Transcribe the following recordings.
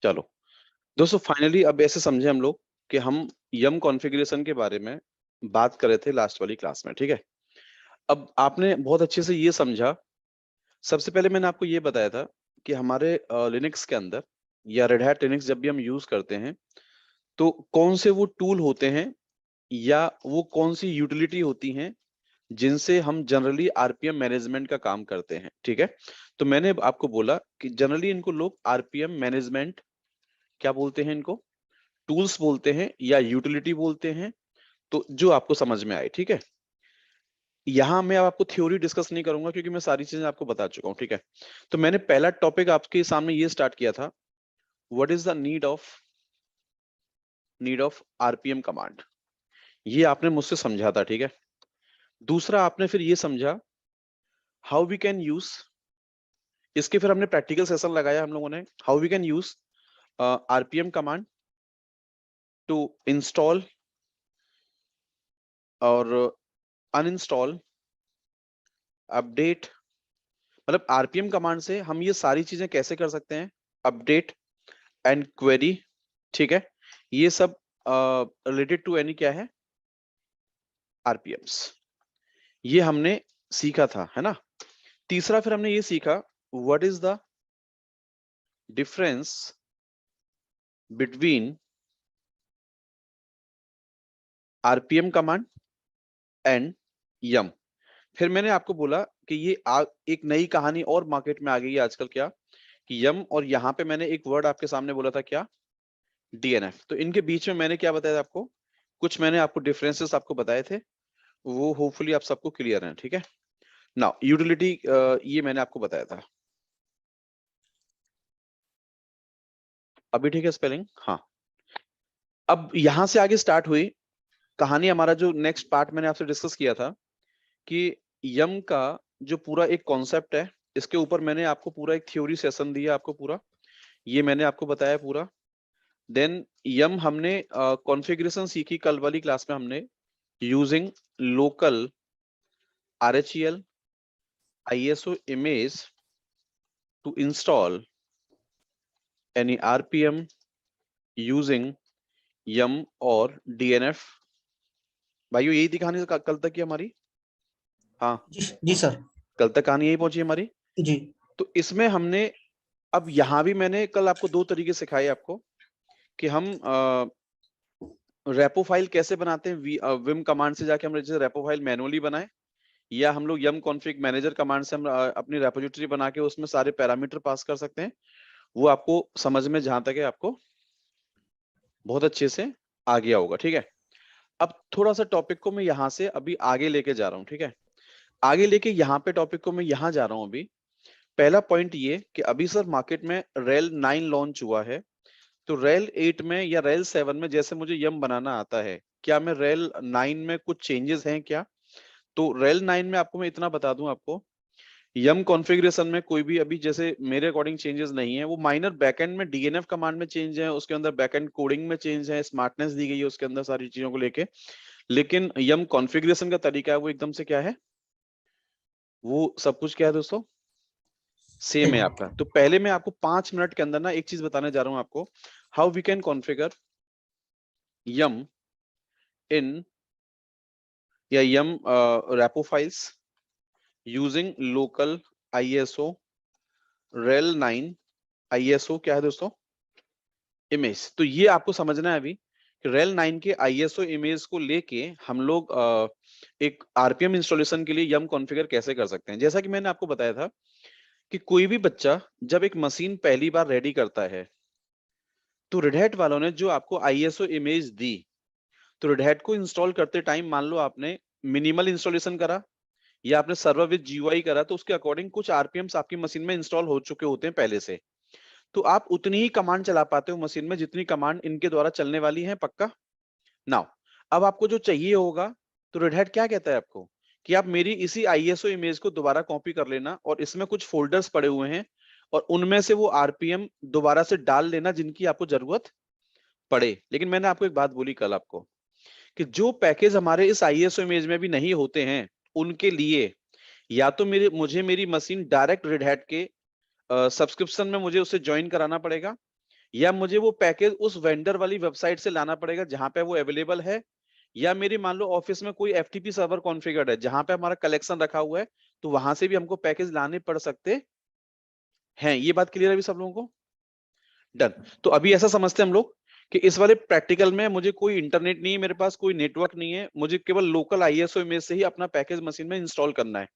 चलो दोस्तों, फाइनली अब ऐसे समझे हम लोग कि हम यम कॉन्फ़िगरेशन के बारे में बात कर रहे थे लास्ट वाली क्लास में। ठीक है, अब आपने बहुत अच्छे से ये समझा। सबसे पहले मैंने आपको ये बताया था कि हमारे लिनक्स के अंदर या रेड हैट लिनक्स जब भी हम यूज करते हैं तो कौन से वो टूल होते हैं या वो कौन सी यूटिलिटी होती हैं जिनसे हम जनरली आरपीएम मैनेजमेंट का काम करते हैं। ठीक है, तो मैंने आपको बोला कि जनरली इनको लोग आरपीएम मैनेजमेंट क्या बोलते हैं, इनको टूल्स बोलते हैं या यूटिलिटी बोलते हैं, तो जो आपको समझ में आए। ठीक है, यहां मैं अब आपको थ्योरी डिस्कस नहीं करूंगा क्योंकि मैं सारी चीजें आपको बता चुका हूं। ठीक है, तो मैंने पहला टॉपिक आपके सामने ये स्टार्ट किया था, what is the need of RPM command. ये आपने मुझसे समझा था। ठीक है, दूसरा आपने फिर ये समझा हाउ वी कैन यूज, इसके फिर हमने प्रैक्टिकल सेशन लगाया हम लोगों ने, how we can use RPM command to install और अनइंस्टॉल, अपडेट, मतलब आरपीएम कमांड से हम ये सारी चीजें कैसे कर सकते हैं, अपडेट एंड क्वेरी। ठीक है, ये सब रिलेटेड टू एनी क्या है, आरपीएम्स, ये हमने सीखा था, है ना। तीसरा फिर हमने ये सीखा what is the difference between RPM command and yum. फिर मैंने आपको बोला कि एक नई कहानी और मार्केट में आ गई है आजकल, क्या कि यम और यहाँ पे मैंने एक वर्ड आपके सामने बोला था, क्या, डीएनएफ। तो इनके बीच में मैंने क्या बताया था आपको, कुछ मैंने आपको डिफरेंसेस आपको बताए थे, वो होपफुली आप सबको क्लियर है। ठीक है, नाउ यूटिलिटी ये मैंने आपको बताया था। अभी ठीक है स्पेलिंग? हाँ। अब यहां से आगे स्टार्ट हुई कहानी, हमारा जो नेक्स्ट पार्ट मैंने आपसे डिस्कस किया था कि यम का जो पूरा एक कॉन्सेप्ट है, इसके ऊपर मैंने आपको पूरा एक थ्योरी सेशन दिया आपको पूरा, ये मैंने आपको बताया पूरा। देन यम हमने कॉन्फ़िगरेशन सीखी कल वाली क्लास में हमने, using local RHEL ISO image to install any RPM using yum और DNF। भाइयों यही थी कहानी कल तक की हमारी। हाँ, जी जी सर। कल तक कहानी यही पहुंची हमारी। जी तो इसमें हमने, अब यहाँ भी मैंने कल आपको दो तरीके सिखाए आपको कि हम रेपो फाइल कैसे बनाते हैं, विम कमांड से जाके हम जैसे रेपो फाइल मैनुअली बनाए, या हम लोग यम कॉन्फ़िग मैनेजर कमांड से हम अपनी रेपोजिटरी बना के उसमें सारे पैरामीटर पास कर सकते हैं। वो आपको समझ में जहां तक है आपको बहुत अच्छे से आ गया होगा। ठीक है, अब थोड़ा सा टॉपिक को मैं यहाँ से अभी आगे लेके जा रहा हूँ। ठीक है, आगे लेके यहाँ पे टॉपिक को मैं यहाँ जा रहा हूँ अभी। पहला पॉइंट ये कि अभी सर मार्केट में रेल 9 लॉन्च हुआ है, तो रेल 8 में या रेल 7 में जैसे मुझे यम बनाना आता है, क्या मैं रेल 9 में कुछ चेंजेस हैं क्या? तो रेल 9 में आपको मैं इतना बता दूं आपको, यम कॉन्फ़िगरेशन में कोई भी अभी जैसे मेरे अकॉर्डिंग चेंजेस नहीं है। वो माइनर बैकएंड में डीएनएफ कमांड में चेंज है, उसके अंदर बैकएंड कोडिंग में चेंज है, स्मार्टनेस दी गई है उसके अंदर सारी चीजों को लेके, लेकिन यम कॉन्फ़िगरेशन का तरीका है वो एकदम से क्या है, वो सब कुछ क्या है दोस्तों, सेम है आपका। तो पहले मैं आपको 5 मिनट के अंदर ना एक चीज बताने जा रहा हूं आपको, how we can configure yum in या yum repo files using local ISO रेल 9 ISO क्या है दोस्तों, इमेज। तो ये आपको समझना है अभी कि रेल 9 के ISO इमेज को लेके हम लोग एक आरपीएम इंस्टॉलेशन के लिए यम कॉन्फ़िगर कैसे कर सकते हैं। जैसा कि मैंने आपको बताया था कि कोई भी बच्चा जब एक मशीन पहली बार रेडी करता है, तो रेड हैट वालों ने जो आपको ISO इमेज दी, तो रेड हैट को इंस्टॉल करते टाइम मान लो आपने मिनिमल इंस्टॉलेशन करा या आपने सर्वर विद GUI करा, तो उसके अकॉर्डिंग कुछ आरपीएम्स आपकी मशीन में इंस्टॉल हो चुके होते हैं पहले से। तो आप उतनी ही कमांड चला पाते हो मशीन में जितनी कमांड इनके द्वारा चलने वाली है, पक्का। नाउ अब आपको जो चाहिए होगा, तो रेड हैट क्या कहता है आपको कि आप मेरी इसी ISO इमेज को दोबारा कॉपी कर लेना और इसमें कुछ फोल्डर्स पड़े हुए हैं और उनमें से वो आरपीएम दोबारा से डाल लेना जिनकी आपको जरूरत पड़े। लेकिन मैंने आपको एक बात बोली कल आपको कि जो पैकेज हमारे इस ISO इमेज में भी नहीं होते हैं, उनके लिए या तो मुझे मेरी मशीन डायरेक्ट रेड हैट के सब्सक्रिप्शन में मुझे उसे ज्वाइन कराना पड़ेगा, या मुझे वो पैकेज उस वेंडर वाली वेबसाइट से लाना पड़ेगा जहां पे वो अवेलेबल है, या मेरी मान लो ऑफिस में कोई एफटीपी सर्वर कॉन्फ़िगर्ड है जहां पे हमारा कलेक्शन रखा हुआ है, तो वहां से भी हमको पैकेज लाने पड़ सकते हैं। ये बात क्लियर है अभी सब लोगों को? डन। तो अभी ऐसा समझते हैं हम लोग कि इस वाले प्रैक्टिकल में मुझे कोई इंटरनेट नहीं है, मेरे पास कोई नेटवर्क नहीं है, मुझे केवल लोकल आईएसओ इमेज से ही अपना पैकेज मशीन में इंस्टॉल करना है।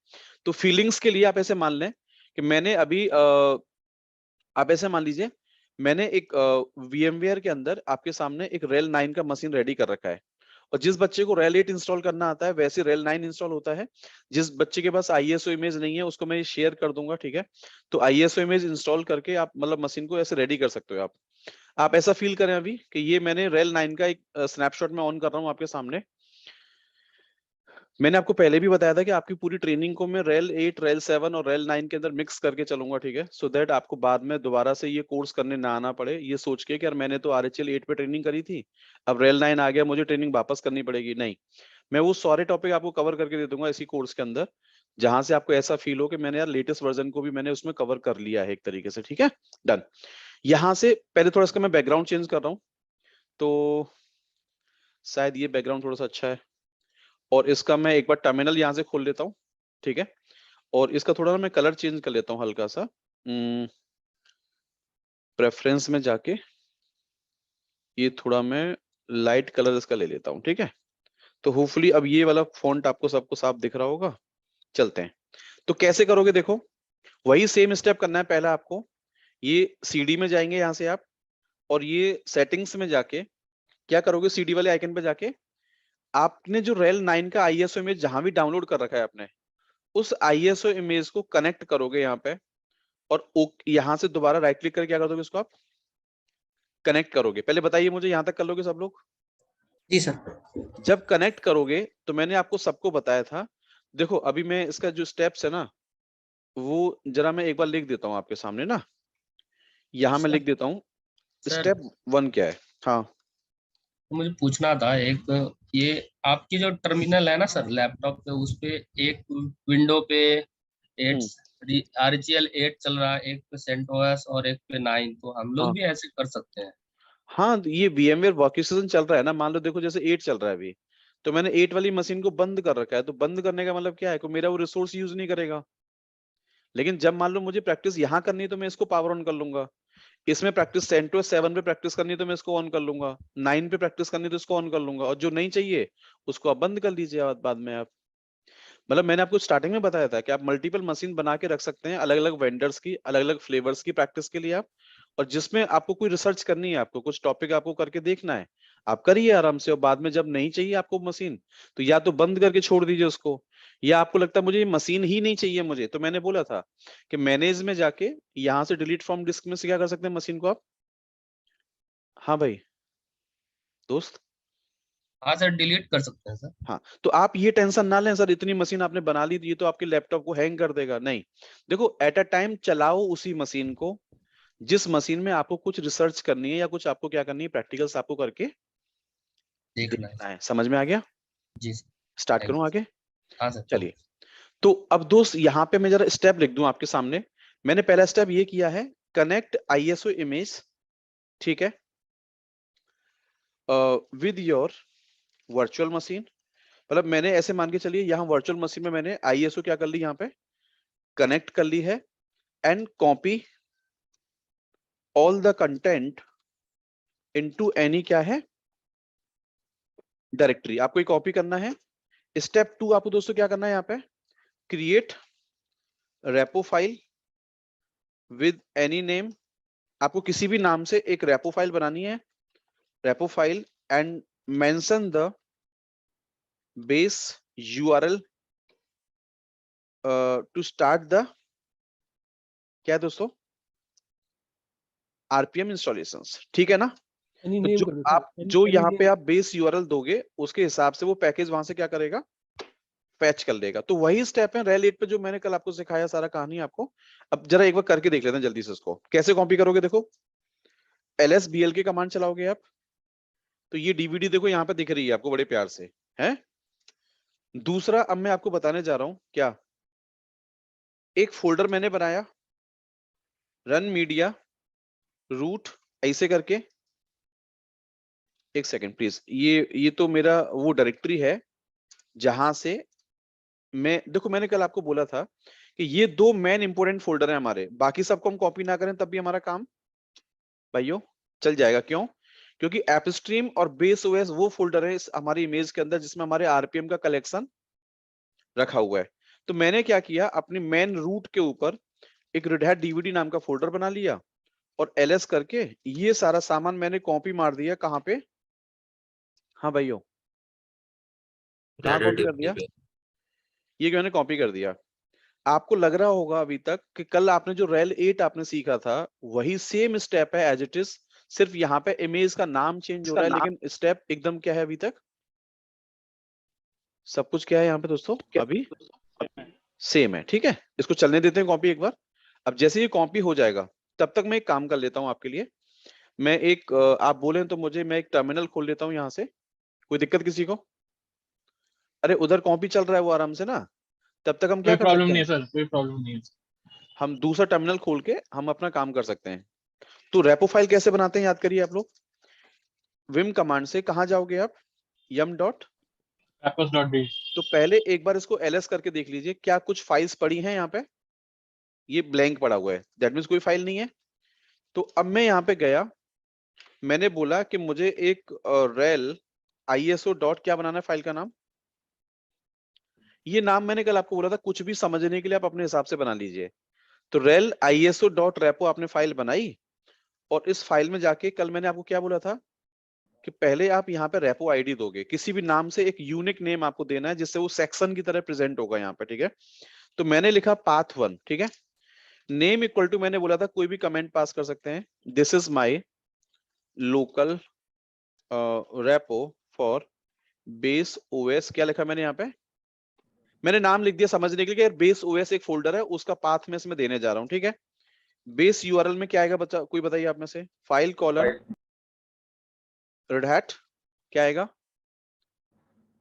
तो फीलिंग्स के लिए आप ऐसे मान लें कि मैंने अभी आप ऐसे मान लीजिए मैंने एक VMware के अंदर आपके सामने एक रेल 9 का मशीन रेडी कर रखा है, और जिस बच्चे को रेल 8 इंस्टॉल करना आता है वैसे रेल 9 इंस्टॉल होता है। जिस बच्चे के पास आईएसओ इमेज नहीं है उसको मैं शेयर कर दूंगा, ठीक है? तो आईएसओ इमेज इंस्टॉल करके आप मतलब मशीन को ऐसे रेडी कर सकते हो आप ऐसा फील करें अभी कि ये मैंने रेल 9 का एक स्नैपशॉट में ऑन कर रहा हूँ आपके सामने। मैंने आपको पहले भी बताया था कि आपकी पूरी ट्रेनिंग को मैं रेल 8, रेल 7 और रेल 9 के अंदर मिक्स करके चलूंगा, ठीक है? सो दैट आपको बाद में दोबारा से ये कोर्स करने ना आना पड़े ये सोच के कि यार मैंने तो RHL 8 पे ट्रेनिंग करी थी, अब रेल 9 आ गया मुझे ट्रेनिंग वापस करनी पड़ेगी। नहीं, मैं वो सारे टॉपिक आपको कवर करके दे दूंगा इसी कोर्स के अंदर, जहां से आपको ऐसा फील हो कि मैंने यार लेटेस्ट वर्जन को भी मैंने उसमें कवर कर लिया है एक तरीके से, ठीक है? डन। यहाँ से पहले थोड़ा इसका मैं बैकग्राउंड चेंज कर रहा हूँ, तो शायद ये बैकग्राउंड थोड़ा सा अच्छा है, और इसका मैं एक बार टर्मिनल यहाँ से खोल लेता हूँ, ठीक है? और इसका थोड़ा ना मैं कलर चेंज कर लेता हूँ हल्का सा, प्रेफरेंस में जाके ये थोड़ा मैं लाइट कलर इसका ले लेता हूँ, ठीक है? तो होपफुली अब ये वाला फॉन्ट आपको सबको साफ दिख रहा होगा। चलते हैं। तो कैसे करोगे देखो, वही सेम स्टेप करना है। पहला आपको ये सीडी में जाएंगे यहाँ से आप, और ये सेटिंग्स में जाके क्या करोगे, सीडी वाले आइकन पे जाके आपने जो रेल 9 का आईएसओ इमेज जहां भी डाउनलोड कर रखा है आपने, उस आईएसओ इमेज को कनेक्ट करोगे यहाँ पे, और यहाँ से दोबारा राइट क्लिक करके क्या कर दोगे, इसको आप कनेक्ट करोगे। पहले बताइए मुझे, यहाँ तक कर लोगे सब लोग? जी सर। जब कनेक्ट करोगे तो मैंने आपको सबको बताया था, देखो अभी मैं इसका जो स्टेप्स है ना वो जरा मैं एक बार लिख देता हूँ आपके सामने ना, यहाँ मैं सर लिख देता हूँ। सर स्टेप 1 क्या है? हाँ। तो मुझे पूछना था एक, ये आपकी जो टर्मिनल है ना सर लैपटॉप पे, उस पे एक विंडो पे हम्म। 8 RGL 8 चल रहा है, एक पे CentOS और एक पे 9, तो हम लोग हाँ भी ऐसे कर सकते हैं? हाँ, तो ये VMware वर्कस्टेशन चल रहा है ना, मान लो देखो जैसे 8 चल रहा है अभी, तो मैंने 8 वाली मशीन को बंद कर रखा है, तो बंद करने का मतलब क्या है कि मेरा वो रिसोर्स यूज नहीं करेगा। लेकिन जब मान लो मुझे प्रैक्टिस यहाँ करनी है तो मैं इसको पावर ऑन कर लूंगा। इसमें प्रैक्टिस CentOS 7 पे प्रैक्टिस करनी है तो मैं इसको ऑन कर लूंगा, 9 पे प्रैक्टिस करनी है तो इसको ऑन कर लूंगा, और जो नहीं चाहिए उसको आप बंद कर लीजिए बाद में आप। मतलब मैंने आपको स्टार्टिंग में बताया था कि आप मल्टीपल मशीन बना के रख सकते हैं अलग अलग वेंडर्स की, अलग अलग फ्लेवर्स की प्रैक्टिस के लिए आप। और जिसमें आपको कोई रिसर्च करनी है, आपको कुछ टॉपिक आपको करके देखना है, आप करिए आराम से, और बाद में जब नहीं चाहिए आपको मशीन, तो या तो बंद करके छोड़ दीजिए उसको, या आपको लगता है मुझे ये मशीन ही नहीं चाहिए मुझे, तो मैंने बोला था कि मैनेज में जाके यहाँ से डिलीट फ्रॉम डिस्क में से क्या कर सकते हैं मशीन को आप। हाँ भाई दोस्त। हाँ सर, डिलीट कर सकते हैं सर। हाँ, तो आप ये टेंशन ना लें सर इतनी मशीन आपने बना ली ये तो आपके लैपटॉप को हैंग कर देगा, नहीं। देखो एट अ टाइम चलाओ उसी मशीन को जिस मशीन में आपको कुछ रिसर्च करनी है या कुछ आपको क्या करनी है, प्रैक्टिकल्स आपको करके देखना है देखना सर। है। समझ में आ गया? जी सर। स्टार्ट थैंक करूं यू आगे? सर। हाँ सर चलिए। करो। तो अब दोस्त यहाँ पे मैं जरा स्टेप लिख दूं आपके सामने। मैंने पहला स्टेप ये किया है, कनेक्ट आईएसओ इमेज, ठीक है, विद योर वर्चुअल मशीन। मतलब मैंने ऐसे मान के चलिए यहाँ वर्चुअल मशीन में मैंने आईएसओ क्या कर ली, यहाँ पे कनेक्ट कर ली है, and copy all the content into any क्या है, डायरेक्टरी। आपको ये कॉपी करना है। स्टेप 2 आपको दोस्तों क्या करना है, यहाँ पे create repo file with any name. आपको किसी भी नाम से एक रेपो फाइल बनानी है, repo file, and mention the base URL to start the क्या है दोस्तों, आरपीएम इंस्टॉलेशंस, ठीक है ना? एनी तो नेम जो कर दो आप सर, जो एनी यहाँ पे नेम। आप बेस यूआरएल दोगे उसके हिसाब से वो पैकेज वहां से क्या करेगा, फैच कर लेगा। तो वही स्टेप है रेल 8 पे जो मैंने कल आपको सिखाया सारा कहानी आपको। अब जरा एक बार करके देख लेते हैं जल्दी से इसको कैसे कॉपी करोगे। देखो LSBL की कमांड चलाओगे आप, तो ये डीवीडी देखो यहाँ पे दिख रही है आपको बड़े प्यार से, है। दूसरा अब मैं आपको बताने जा रहा हूं क्या, एक फोल्डर मैंने बनाया, रन मीडिया रूट ऐसे करके, एक सेकंड प्लीज, ये तो मेरा वो डायरेक्टरी है जहां से मैं, देखो मैंने कल आपको बोला था कि ये दो मेन इंपोर्टेंट फोल्डर है हमारे, बाकी सबको हम कॉपी ना करें तब भी हमारा काम भाइयों चल जाएगा। क्यों? क्योंकि एप स्ट्रीम और बेस ओएस वो फोल्डर है इस हमारी इमेज के अंदर जिसमें हमारे आरपीएम का कलेक्शन रखा हुआ है। तो मैंने क्या किया, अपनी मेन रूट के ऊपर एक रेड हैट डीवीडी नाम का फोल्डर बना लिया और एलएस करके ये सारा सामान मैंने कॉपी मार दिया। कहाँ पे? हाँ भाइयों, कहाँ कॉपी कर दिया? ये मैंने कॉपी कर दिया। आपको लग रहा होगा अभी तक कि कल आपने जो रेल 8 आपने सीखा था वही सेम स्टेप है एज इट इज, सिर्फ यहाँ पे इमेज का नाम चेंज हो रहा है, लेकिन स्टेप एकदम क्या है अभी तक? सब कुछ क्या है यहाँ पे दोस्तों? अभी सेम है। ठीक है, इसको चलने देते हैं कॉपी एक बार। अब जैसे ये कॉपी हो जाएगा तब तक मैं एक काम कर लेता हूँ आपके लिए। मैं एक आप बोले तो मुझे, मैं एक टर्मिनल खोल लेता हूँ यहाँ से। कोई दिक्कत किसी को? अरे उधर कॉपी चल रहा है वो आराम से ना, तब तक हम क्या कोई कर प्रॉब्लम सकते नहीं हैं, है सर, कोई प्रॉब्लम नहीं है। हम दूसरा टर्मिनल खोल के हम अपना काम कर सकते हैं। तो रेपो फाइल कैसे बनाते हैं याद करिए आप लोग। विम कमांड से कहाँ जाओगे आप? यम डॉट, apples.d। तो पहले एक बार इसको एलएस करके देख लीजिए क्या कुछ फाइल्स पड़ी हैं यहाँ पे। ये ब्लैंक पड़ा हुआ है, दैट मीन्स कोई फाइल नहीं है। तो अब मैं यहाँ पे गया, मैंने बोला कि मुझे एक रेल आईएसओ डॉट क्या बनाना है, फाइल का नाम। ये नाम मैंने कल आपको बोला था, कुछ भी समझने के लिए आप अपने हिसाब से बना लीजिए। तो रेल आईएसओ डॉट रेपो आपने फाइल बनाई, और इस फाइल में जाके कल मैंने आपको क्या बोला था कि पहले आप यहाँ पे रेपो आईडी दोगे, किसी भी नाम से एक यूनिक नेम आपको देना है जिससे वो सेक्शन की तरह प्रेजेंट होगा यहाँ पे। ठीक है, तो मैंने लिखा पाथ 1। ठीक है, नेम इक्वल टू मैंने बोला था कोई भी कमेंट पास कर सकते हैं, this is my local repo for base OS. क्या लिखा मैंने यहाँ पे? मैंने नाम लिख दिया समझने के लिए कि बेस ओएस एक फोल्डर है, उसका पाथ में इसमें देने जा रहा हूँ। ठीक है, बेस यूआरएल में क्या आएगा बच्चा, कोई बताइए आप में से? फाइल कॉलन रेड हैट क्या आएगा?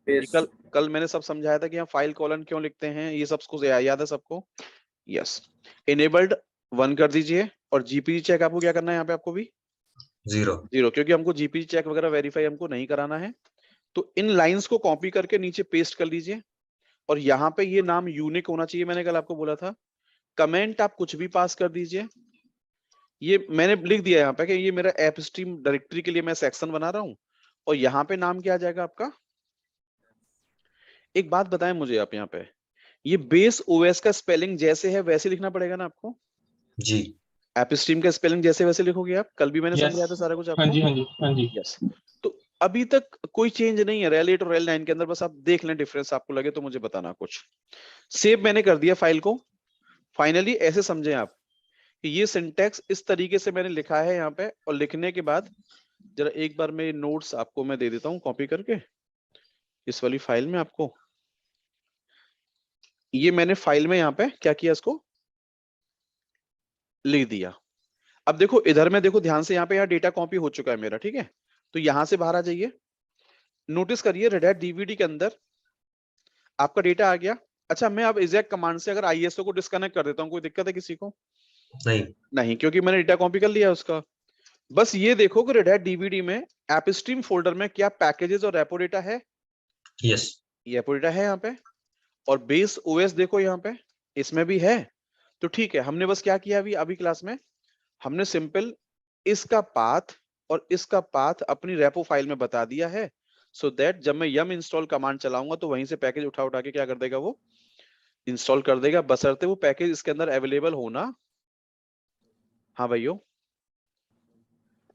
ये कल कल मैंने सब समझाया था कि हम फाइल कॉलन क्यों लिखते हैं, ये सब याद है सबको? यस, इनेबल्ड 1 कर दीजिए। और जीपीजी चेक आपको क्या करना है यहाँ पे? आपको भी 0, क्योंकि हमको जीपीजी चेक वगैरह वेरीफाई हमको नहीं कराना है। तो इन लाइंस को कॉपी करके नीचे पेस्ट कर लीजिए, और यहाँ पे ये नाम यूनिक होना चाहिए, मैंने कल आपको बोला था। कमेंट आप कुछ भी पास कर दीजिए। ये मैंने लिख दिया यहाँ पे कि ये मेरा ऐप स्ट्रीम डायरेक्टरी के लिए मैं सेक्शन बना रहा हूँ, और यहाँ पे नाम क्या आ जाएगा आपका? एक बात बताएं मुझे आप, यहाँ पे ये बेस ओएस का स्पेलिंग जैसे है वैसे लिखना पड़ेगा ना आपको जी। ऐप स्ट्रीम का स्पेलिंग जैसे वैसे लिखोगे आप? कल भी मैंने यस, समझाया था सारा कुछ हाँ आपको। जी हाँ जी हाँ जी। यस, तो अभी तक कोई चेंज नहीं है रेल 8 और रेल 9 के अंदर, बस आप देख लें डिफरेंस, आपको लगे तो मुझे बताना कुछ। सेव मैंने कर दिया फाइल को। फाइनली ऐसे समझें आप कि ये सिंटैक्स इस तरीके से मैंने लिखा है यहाँ पे, और लिखने के बाद जरा एक बार मैं नोट्स आपको मैं दे देता हूँ कॉपी करके इस वाली फाइल में आपको। ये मैंने फाइल में यहाँ पे क्या किया, इसको लिख दिया। अब देखो इधर में देखो ध्यान से, यहाँ पे डेटा कॉपी हो चुका है मेरा। ठीक है, तो यहां से बाहर आ जाइए, नोटिस करिए रेड हैट डीवीडी के अंदर आपका डेटा आ गया। अच्छा, मैं अब एग्जैक्ट कमांड से अगर आईएसओ को डिस्कनेक्ट कर देता हूँ, कोई दिक्कत है किसी को? नहीं। नहीं, क्योंकि मैंने डेटा कॉपी कर लिया उसका। बस ये देखो कि रेड हैट डीवीडी में एप स्ट्रीम फोल्डर में क्या पैकेजेस और रेपो डेटा है? यस। ये रेपो डेटा है यहाँ पे, और बेस ओएस देखो यहाँ पे इसमें भी है। तो ठीक है, हमने बस क्या किया अभी अभी क्लास में, हमने सिंपल इसका पाथ और इसका पाथ अपनी रेपो फाइल में बता दिया है, सो दैट जब मैं यम इंस्टॉल कमांड चलाऊंगा तो वहीं से पैकेज उठा उठा के क्या कर देगा, वो इंस्टॉल कर देगा, बशर्ते वो पैकेज इसके अंदर अवेलेबल होना। हाँ भाइयों,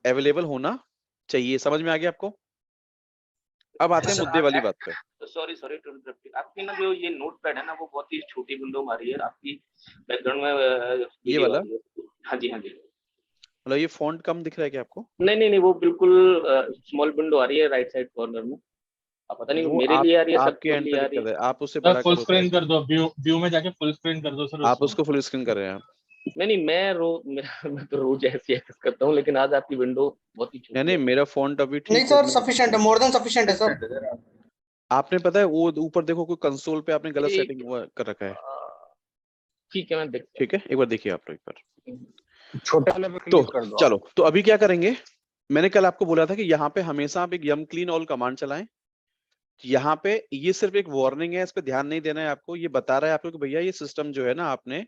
अवेलेबल होना चाहिए। समझ में आ गया आपको? अब आते हैं मुद्दे वाली बात पे। सॉरी टू इंटरप्ट, आपकी ना जो ये नोटपैड है ना वो बहुत ही छोटी विंडो मारी है आपकी बैकग्राउंड में ये वाला? हाँ जी हाँ जी। मतलब ये फॉन्ट कम दिख रहा है क्या आपको? नहीं वो बिल्कुल स्मॉल विंडो आ रही है राइट साइड कॉर्नर में। अब पता नहीं वो मेरे लिए आ रही है आपके सबके एंड लिए पे आ रही दिक्कत है, आप उससे सर बड़ा फुल करो स्क्रीन शायद। कर दो, व्यू में जाके फुल स्क्रीन कर दो सर आप उसको फुल स्क्रीन कर रहे हैं? नहीं मैं तो रोज ऐसे एक्सेस करता हूँ, लेकिन आज आपकी विंडो बहुत ही छोटी नहीं है। मेरा फॉन्ट अभी नहीं ठीक सर, सफिशिएंट है, मोर देन सफिशिएंट है सर। आपने पता है वो ऊपर देखो कोई कंसोल पे आपने गलत एक सेटिंग कर रखा है। ठीक है मैं देखता ठीक है, एक बार देखिए आप लोग एक बार। हूँ। छोटे वाले पे तो क्लिक कर दो। चलो, तो अभी क्या करेंगे, मैंने कल आपको बोला था कि यहाँ पे हमेशा आप एक यम क्लीन ऑल कमांड चलाएं। यहाँ पे ये सिर्फ एक वार्निंग है, इस पे ध्यान नहीं देना है आपको। ये बता रहा है आपको कि भैया ये सिस्टम जो है ना, आपने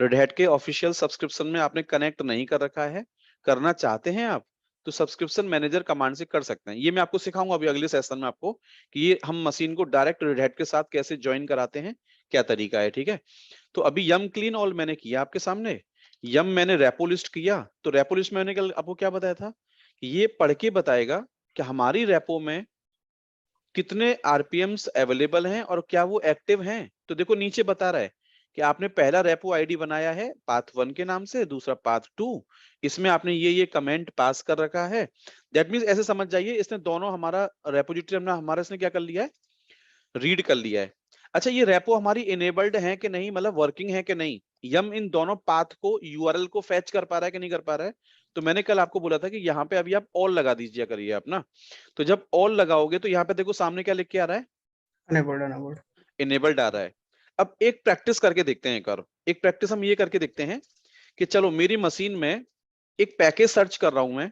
रेड हैट के ऑफिशियल सब्सक्रिप्शन में आपने कनेक्ट नहीं कर रखा है। करना चाहते हैं आप तो सब्सक्रिप्शन मैनेजर कमांड से कर सकते हैं। ये मैं आपको सिखाऊंगा अभी अगले सेशन में आपको कि ये हम मशीन को डायरेक्ट रेड हैट के साथ कैसे ज्वाइन कराते हैं, क्या तरीका है, ठीक है। तो अभी यम क्लीन ऑल मैंने किया आपके सामने। यम मैंने रेपो लिस्ट किया, तो रेपो लिस्ट मैंने कल आपको क्या बताया था कि ये पढ़ के बताएगा कि हमारी रेपो में कितने आरपीएम्स अवेलेबल हैं और क्या वो एक्टिव हैं। तो देखो नीचे बता रहा है कि आपने पहला रेपो आईडी बनाया है पाथ 1 के नाम से, दूसरा पाथ 2, इसमें आपने ये कमेंट पास कर रखा है। दैट मींस ऐसे समझ जाइए इसने दोनों हमारा रेपोजिटरी हमारा इसने क्या कर लिया है, रीड कर लिया है। अच्छा, ये रेपो हमारी इनेबल्ड है कि नहीं, मतलब वर्किंग है कि नहीं, यम इन दोनों पाथ को यूआरएल को फैच कर पा रहा है कि नहीं कर पा रहा है। तो मैंने कल आपको बोला था कि यहाँ पे अभी आप ऑल लगा दीजिए करिए आप ना। तो जब ऑल लगाओगे तो यहाँ पे देखो सामने क्या लिख के आ रहा है, enabled इनेबल्ड आ रहा है। अब एक प्रैक्टिस करके देखते हैं, एक प्रैक्टिस हम ये करके देखते हैं कि चलो मेरी मशीन में एक पैकेज सर्च कर रहा हूं मैं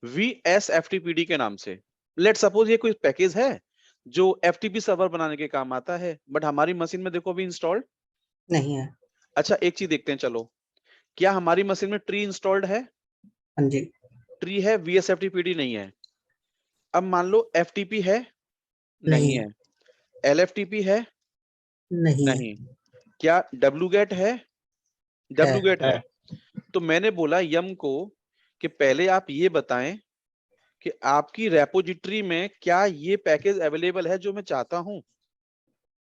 VSFTPD के नाम से। लेट सपोज ये कोई पैकेज है जो FTP सर्वर बनाने के काम आता है, बट हमारी मशीन में देखो अभी इंस्टॉल्ड नहीं है। अच्छा, एक चीज देखते हैं, चलो क्या हमारी मशीन में ट्री इंस्टॉल्ड है, हाँ जी। ट्री है, VSFTPD नहीं है। अब मान लो FTP है, नहीं है, LFTP है, नहीं है। नहीं, क्या wget है, wget है। तो मैंने बोला यम को कि पहले आप ये बताएं कि आपकी रेपोजिटरी में क्या ये पैकेज अवेलेबल है जो मैं चाहता हूं।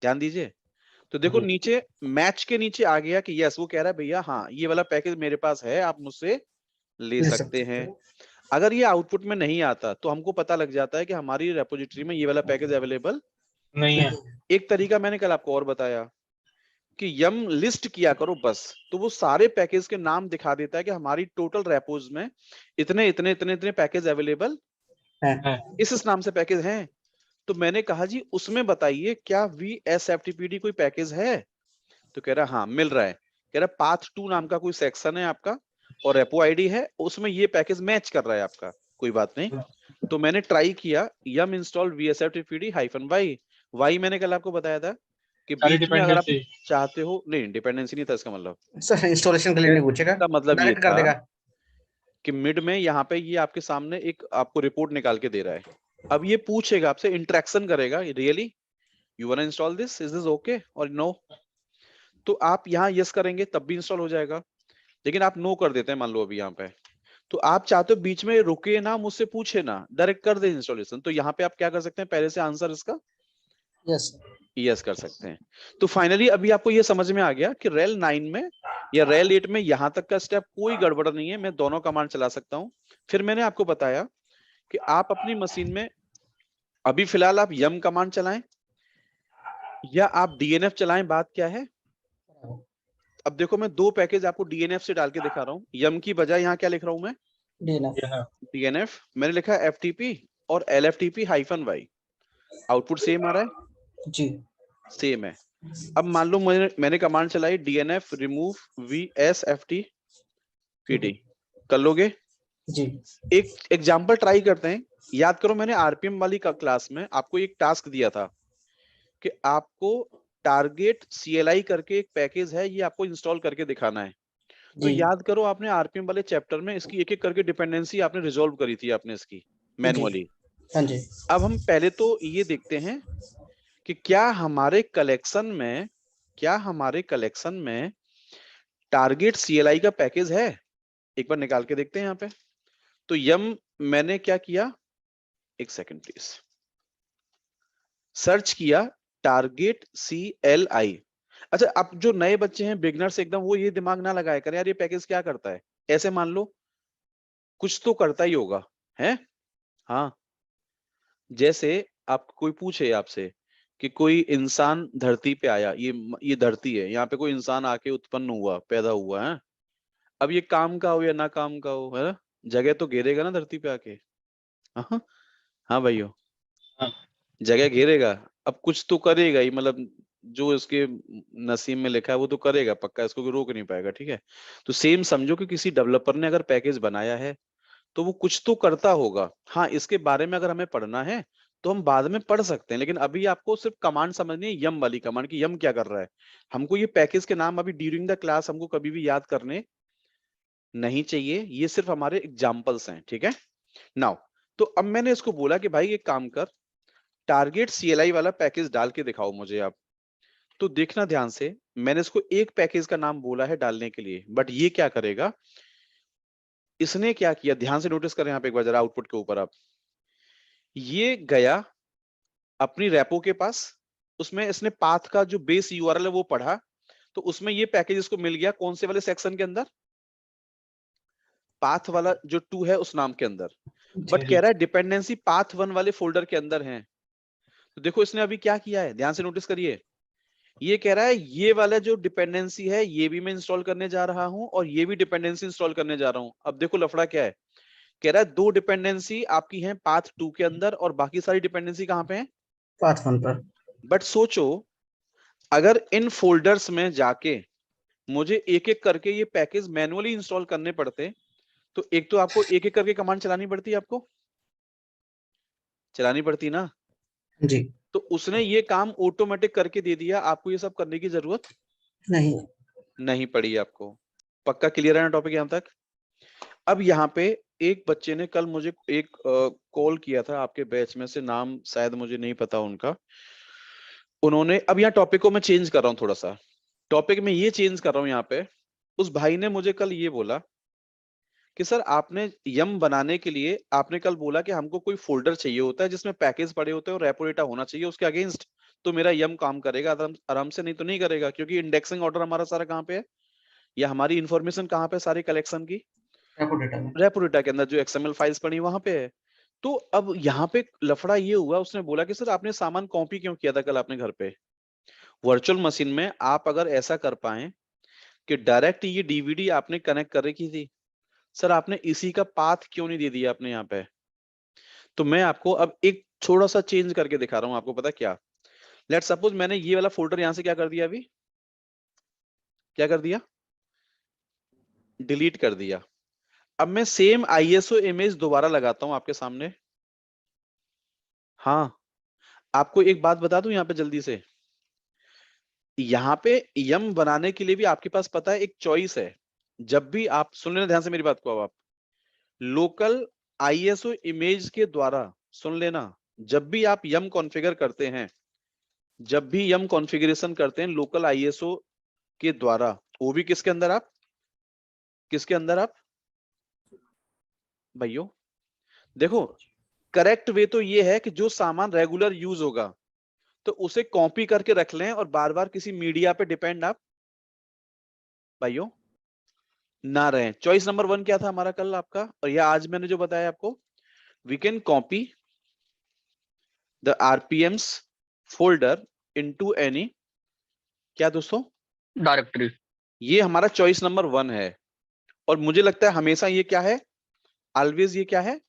ध्यान दीजिए, तो देखो जी। नीचे मैच के नीचे आ गया कि यस, वो कह रहा है भैया हाँ ये वाला पैकेज मेरे पास है, आप मुझसे ले सकते हैं। अगर ये आउटपुट में नहीं आता तो हमको पता लग जाता है कि हमारी रेपोजिटरी में ये वाला पैकेज अवेलेबल नहीं है। एक तरीका मैंने कल आपको और बताया कि यम लिस्ट किया करो बस, तो वो सारे पैकेज के नाम दिखा देता है कि हमारी टोटल रेपोज में इतने इतने इतने इतने पैकेज अवेलेबल है। इस नाम से पैकेज हैं। तो मैंने कहा जी उसमें बताइए क्या VSFTPD कोई पैकेज है। तो कह रहा हाँ मिल रहा है, कह रहा पाथ 2 नाम का कोई सेक्शन है आपका और रेपो आईडी है, उसमें ये पैकेज मैच कर रहा है आपका, कोई बात नहीं। तो मैंने ट्राई किया यम इंस्टॉल VSFTPD-y। वाई मैंने कल आपको बताया था कि सारी बीच में अगर आप डिपेंडेंसी। चाहते हो, नहीं डिपेंडेंसी नहीं था इसका मतलब, सर इंस्टॉलेशन के लिए नहीं पूछेगा, इसका मतलब ये डायरेक्ट कर था देगा। कि मिड में यहाँ पे ये आपके सामने एक आपको रिपोर्ट निकाल के दे रहा है। अब ये पूछेगा आपसे, इंटरेक्शन करेगा, really you want install this, is this okay और नो। तो आप यहाँ यस करेंगे तब भी इंस्टॉल हो जाएगा, लेकिन आप नो कर देते हैं मान लो अभी यहाँ पे, तो आप चाहते हो बीच में रुके ना, मुझसे पूछे ना, डायरेक्ट कर दे इंस्टॉलेशन। तो यहाँ पे आप क्या कर सकते हैं, पहले से आंसर इसका यस यस कर सकते हैं। तो फाइनली अभी आपको ये समझ में आ गया कि रेल 9 में या रेल 8 में यहाँ तक का स्टेप कोई गड़बड़ नहीं है, मैं दोनों कमांड चला सकता हूँ। फिर मैंने आपको बताया कि आप अपनी मशीन में अभी फिलहाल आप यम कमांड चलाएं या आप DNF चलाएं, बात क्या है। अब देखो मैं 2 पैकेज आपको DNF से डाल के दिखा रहा हूँ, यम की बजाय यहाँ क्या लिख रहा हूँ मैं, DNF मैंने लिखा FTP और LFTP-y। आउटपुट सेम आ रहा है जी, सेम है। अब मान लो मैंने कमांड चलाई DNF रिमूव VSFTPD, कर लोगे। जी, एक एग्जांपल ट्राई करते हैं। याद करो मैंने आरपीएम वाली का क्लास में आपको एक टास्क दिया था कि आपको टारगेट CLI करके एक पैकेज है, ये आपको इंस्टॉल करके दिखाना है। तो जी, याद करो आपने आरपीएम वाले चैप्टर में इसकी एक एक करके डिपेंडेंसी आपने रिजॉल्व करी थी आपने इसकी मैनुअली। हाँ जी, अब हम पहले तो ये देखते हैं कि क्या हमारे कलेक्शन में टारगेट CLI का पैकेज है, एक बार निकाल के देखते हैं यहाँ पे। तो यम मैंने क्या किया, एक सेकंड प्लीज, सर्च किया टारगेट CLI। अच्छा, अब जो नए बच्चे हैं बिगनर्स एकदम, वो ये दिमाग ना लगाया करें यार ये पैकेज क्या करता है, ऐसे मान लो कुछ तो करता ही होगा है। हाँ, जैसे आप कोई पूछे आपसे कि कोई इंसान धरती पे आया, ये धरती है, यहाँ पे कोई इंसान आके उत्पन्न हुआ, पैदा हुआ है। अब ये काम का हो या ना काम का हो, है ना, जगह तो घेरेगा ना धरती पे आके। हाँ हाँ भाइयों, हाँ। जगह घेरेगा, अब कुछ तो करेगा ही, मतलब जो इसके नसीब में लिखा है वो तो करेगा पक्का, इसको कोई रोक नहीं पाएगा, ठीक है। तो सेम समझो कि किसी डेवलपर ने अगर पैकेज बनाया है तो वो कुछ तो करता होगा। हाँ, इसके बारे में अगर हमें पढ़ना है तो हम बाद में पढ़ सकते हैं, लेकिन अभी आपको सिर्फ कमांड समझनी है, यम वाली कमांड की यम क्या कर रहा है। हमको ये पैकेज के नाम अभी ड्यूरिंग द क्लास हमको कभी भी याद करने नहीं चाहिए, ये सिर्फ हमारे एग्जाम्पल्स हैं, ठीक है। नाउ तो अब मैंने इसको बोला कि भाई एक काम कर, टारगेट CLI वाला पैकेज डाल के दिखाओ मुझे आप। तो देखना ध्यान से, मैंने इसको एक पैकेज का नाम बोला है डालने के लिए, बट ये क्या करेगा, इसने क्या किया, ध्यान से नोटिस करें यहाँ पे एक बार जरा आउटपुट के ऊपर आप। ये गया अपनी रेपो के पास, उसमें इसने पाथ का जो बेस URL है वो पढ़ा, तो उसमें ये पैकेज इसको मिल गया कौन से वाले सेक्शन के अंदर, पाथ वाला जो 2 है उस नाम के अंदर। बट कह रहा है डिपेंडेंसी पाथ 1 वाले फोल्डर के अंदर है। तो देखो इसने अभी क्या किया है, ध्यान से नोटिस करिए। ये कह रहा है ये वाला जो डिपेंडेंसी है ये भी मैं इंस्टॉल करने जा रहा हूं और ये भी डिपेंडेंसी इंस्टॉल करने जा रहा हूं। अब देखो लफड़ा क्या है, कह रहा है 2 डिपेंडेंसी आपकी हैं पाथ 2 के अंदर और बाकी सारी डिपेंडेंसी कहां पे है, पाथ 1 पर। बट सोचो अगर इन फोल्डर्स में जाके मुझे एक एक करके ये पैकेज मैनुअली इंस्टॉल करने पड़ते, तो एक तो आपको एक एक करके कमांड चलानी पड़ती है, आपको चलानी पड़ती ना जी तो उसने ये काम ऑटोमेटिक करके दे दिया, आपको ये सब करने की जरूरत नहीं। नहीं पड़ी आपको। पक्का क्लियर है ना टॉपिक यहां तक। अब यहाँ पे एक बच्चे ने कल मुझे एक कॉल किया था आपके बैच में से, नाम शायद मुझे नहीं पता उनका। उन्होंने, अब यहाँ टॉपिक को मैं चेंज कर रहा हूँ, थोड़ा सा टॉपिक में ये चेंज कर रहा हूँ यहाँ पे। उस भाई ने मुझे कल ये बोला कि सर आपने यम बनाने के लिए आपने कल बोला कि हमको कोई फोल्डर चाहिए होता है जिसमें पैकेज पड़े होते हैं और रेपो डेटा होना चाहिए उसके अगेंस्ट, तो मेरा यम काम करेगा आराम से, नहीं तो नहीं करेगा, क्योंकि इंडेक्सिंग ऑर्डर हमारा सारा कहाँ पे है, या हमारी इंफॉर्मेशन कहाँ पे सारी कलेक्शन की, रेपो डेटा में। रेपो डेटा के अंदर जो XML फाइल्स पड़ी वहां पे है। तो अब यहाँ पे लफड़ा ये हुआ, उसने बोला कि सर आपने सामान कॉपी क्यों किया था कल आपने घर पे, वर्चुअल मशीन में आप अगर ऐसा कर पाए कि डायरेक्ट ये DVD आपने कनेक्ट कर रखी थी, सर आपने इसी का पाथ क्यों नहीं दे दिया आपने यहाँ पे। तो मैं आपको अब एक थोड़ा सा चेंज करके दिखा रहा हूँ आपको, पता क्या, लेट सपोज मैंने ये वाला फोल्डर यहां से क्या कर दिया, अभी क्या कर दिया, डिलीट कर दिया। अब मैं सेम ISO इमेज दोबारा लगाता हूं आपके सामने। हाँ, आपको एक बात बता दूं यहाँ पे जल्दी से, यहाँ पे यम बनाने के लिए भी आपके पास पता है एक चॉइस है। जब भी आप सुन लेना ध्यान से मेरी बात को, अब आप लोकल ISO इमेज के द्वारा सुन लेना, जब भी आप यम कॉन्फ़िगर करते हैं, जब भी यम कॉन्फ़िगरेशन करते हैं लोकल ISO के द्वारा, वो भी किसके अंदर, आप किसके अंदर, आप भाइयों देखो, करेक्ट वे तो ये है कि जो सामान रेगुलर यूज होगा तो उसे कॉपी करके रख लें और बार बार किसी मीडिया पे डिपेंड आप भाइयों ना रहें। चॉइस नंबर 1 क्या था हमारा कल आपका, और यह आज मैंने जो बताया आपको, we can copy the RPMs folder into any, क्या दोस्तों, डायरेक्टरी। ये हमारा चॉइस नंबर 1 है। और मुझे लगता है हमेशा ये क्या है, ऑलवेज ये क्या है,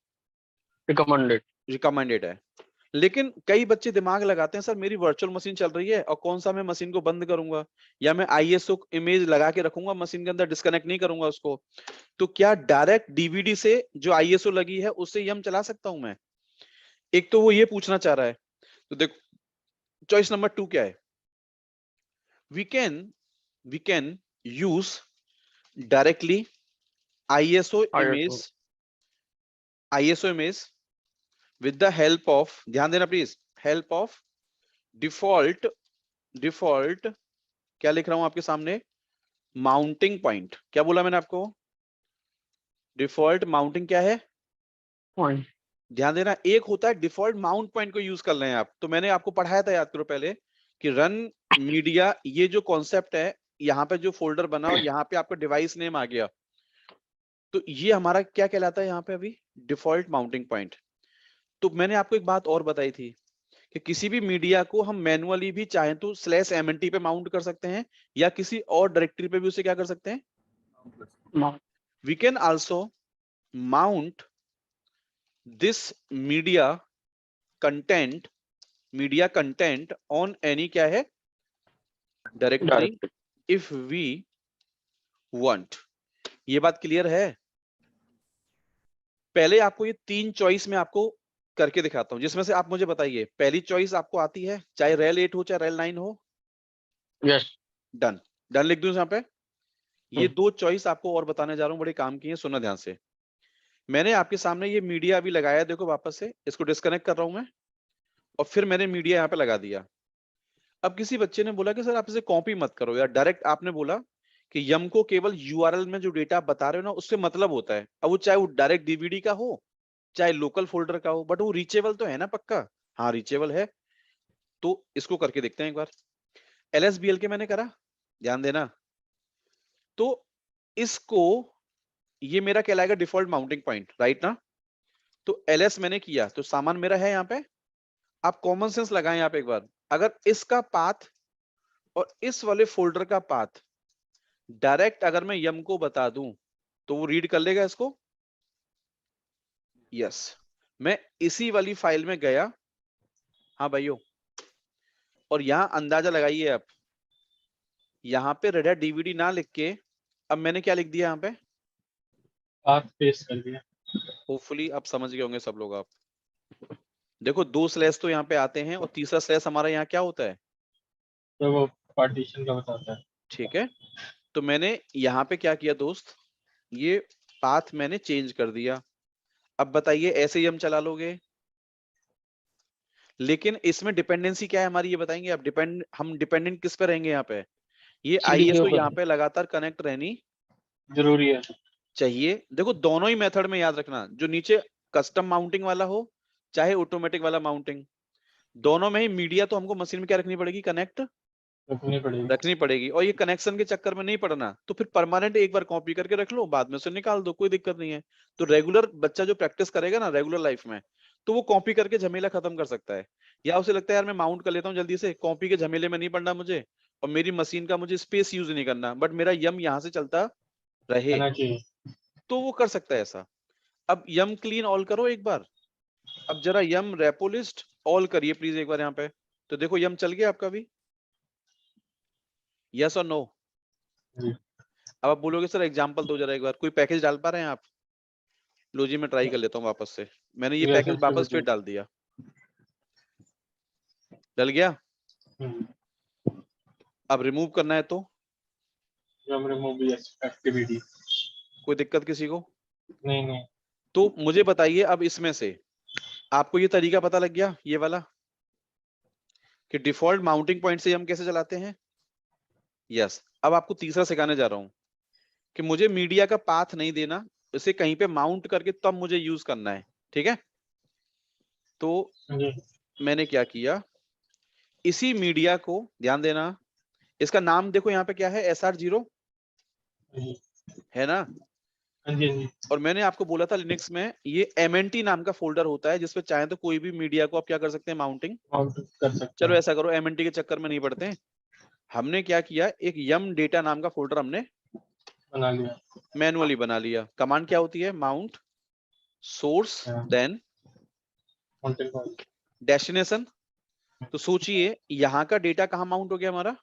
रिकमेंडेड है। लेकिन कई बच्चे दिमाग लगाते हैं सर मेरी वर्चुअल मशीन चल रही है और कौन सा मैं मशीन को बंद करूंगा, या मैं ISO इमेज लगा के रखूंगा मशीन के अंदर, डिस्कनेक्ट नहीं करूंगा उसको, तो क्या डायरेक्ट DVD से जो ISO लगी है उससे ही हम चला सकता हूं मैं, एक तो वो ये पूछना चाह रहा है। तो देखो चॉइस नंबर 2 क्या है, we can use directly ISO image with the help of, ध्यान देना प्लीज, help of default क्या लिख रहा हूं आपके सामने, माउंटिंग पॉइंट। क्या बोला मैंने आपको, डिफॉल्ट माउंटिंग क्या है पॉइंट। ध्यान देना, एक होता है डिफॉल्ट माउंट पॉइंट को यूज कर रहे हैं आप। तो मैंने आपको पढ़ाया था, याद करो पहले, कि रन मीडिया, ये जो कॉन्सेप्ट है, यहाँ पे जो फोल्डर बना और यहाँ पे आपका डिवाइस नेम आ गया, तो ये हमारा क्या कहलाता है यहाँ पे अभी, डिफॉल्ट माउंटिंग पॉइंट। तो मैंने आपको एक बात और बताई थी कि किसी भी मीडिया को हम मैनुअली भी चाहें तो /MNT पे माउंट कर सकते हैं, या किसी और डायरेक्टरी पे भी उसे क्या कर सकते हैं, we can also mount this media content on any क्या है, डायरेक्टरी इफ वी वांट। ये बात क्लियर है? पहले आपको ये 3 चॉइस में आपको करके दिखाता हूं, जिसमें से आप मुझे बताइए पहली चॉइस आपको आती है, चाहे रेल 8 हो चाहे रेल 9 हो। यस। डन। डन लिख दूं यहाँ पे। ये 2 चॉइस आपको और बताने जा रहा हूँ, बड़े काम की है, सुनना ध्यान से। मैंने आपके सामने ये मीडिया अभी लगाया, देखो वापस से इसको डिस्कनेक्ट कर रहा हूं मैं, और फिर मैंने मीडिया यहाँ पे लगा दिया। अब किसी बच्चे ने बोला कि सर आप इसे कॉपी मत करो यार, डायरेक्ट आपने बोला कि यम को केवल यूआरएल में जो डेटा आप बता रहे हो ना उससे मतलब होता है। अब वो चाहे वो डायरेक्ट डीवीडी का हो चाहे लोकल फोल्डर का हो, बट वो रीचेबल तो है ना पक्का? हाँ रीचेबल है। तो इसको करके देखते हैं एक बार। एलएसबीएल के मैंने करा, ध्यान देना। तो इसको, ये मेरा कहलाएगा डिफॉल्ट माउंटिंग पॉइंट, राइट ना? तो एलएस मैंने किया तो सामान मेरा है यहाँ पे। आप कॉमन सेंस लगाएं यहाँ पे एक बार, अगर इसका पाथ और इस वाले फोल्डर का पाथ डायरेक्ट अगर मैं यम को बता दूं तो वो रीड कर लेगा इसको। यस, मैं इसी वाली फाइल में गया, हाँ भाइयों, और यहां अंदाजा लगाइए आप, यहां पे रेड हैट डीवीडी ना लिख के अब मैंने क्या लिख दिया यहाँ पे? पाथ पेस्ट कर दिया। होपफुली आप समझ गए होंगे सब लोग। आप देखो 2 स्लैश तो यहाँ पे आते हैं और तीसरा स्लैश हमारा यहाँ क्या होता है? तो वो पार्टीशन का बताता है। ठीक है, तो मैंने यहाँ पे क्या किया दोस्त, ये पाथ मैंने चेंज कर दिया। अब बताइए ऐसे ही हम चला लोगे, लेकिन इसमें डिपेंडेंसी क्या है हमारी ये बताएंगे आप? हम डिपेंडेंट किस पे रहेंगे यहाँ पे? ये CD के आईएसओ ऊपर यहाँ पे लगातार कनेक्ट रहनी जरूरी है। चाहिए। देखो दोनों ही मेथड में याद रखना, जो नीचे कस्टम माउंटिंग वाला हो चाहे ऑटोमेटिक वाला माउंटिंग, दोनों में ही मीडिया तो हमको मशीन में क्या रखनी पड़ेगी? कनेक्ट रखनी पड़ेगी। और ये कनेक्शन के चक्कर में नहीं पड़ना, तो फिर परमानेंट एक बार कॉपी करके रख लो, बाद में से निकाल दो, कोई दिक्कत नहीं है। तो रेगुलर बच्चा जो प्रैक्टिस करेगा ना रेगुलर लाइफ में, तो वो कॉपी करके झमेला खत्म कर सकता है। या उसे लगता है यार मैं माउंट कर लेता हूँ जल्दी से, कॉपी के झमेले में नहीं पड़ना मुझे, और मेरी मशीन का मुझे स्पेस यूज नहीं करना, बट मेरा यम यहाँ से चलता रहे, तो वो कर सकता है ऐसा। अब यम क्लीन ऑल करो एक बार। अब जरा यम रेपो लिस्ट ऑल करिए प्लीज एक बार यहाँ पे। तो देखो यम चल गया आपका भी, यस और नो? अब आप बोलोगे सर एग्जांपल दो जरा एक बार, कोई पैकेज डाल पा रहे हैं आप? लो जी मैं ट्राई कर लेता हूँ वापस से, मैंने ये पैकेज वापस फिर डाल दिया, डल गया। अब रिमूव करना है तो एक्टिविटी कोई दिक्कत किसी को? नहीं। तो मुझे बताइए अब इसमें से आपको ये तरीका पता लग गया ये वाला, कि डिफॉल्ट माउंटिंग पॉइंट से हम कैसे चलाते हैं। यस, अब आपको तीसरा सिखाने जा रहा हूं कि मुझे मीडिया का पाथ नहीं देना, इसे कहीं पे माउंट करके तब मुझे यूज करना है, ठीक है? तो मैंने क्या किया, इसी मीडिया को ध्यान देना, इसका नाम देखो यहाँ पे क्या है, SR0 है ना? और मैंने आपको बोला था लिनक्स में ये MNT नाम का फोल्डर होता है, जिसपे चाहे तो कोई भी मीडिया को आप क्या कर सकते हैं, माउंटिंग कर सकते चलो ऐसा करो, MNT के चक्कर में नहीं पड़ते। हमने क्या किया, एक यम डेटा नाम का फोल्डर हमने बना लिया, मैनुअली बना लिया। कमांड क्या होती है, माउंट सोर्स देन डेस्टिनेशन। तो सोचिए यहाँ का डेटा कहाँ माउंट हो गया हमारा,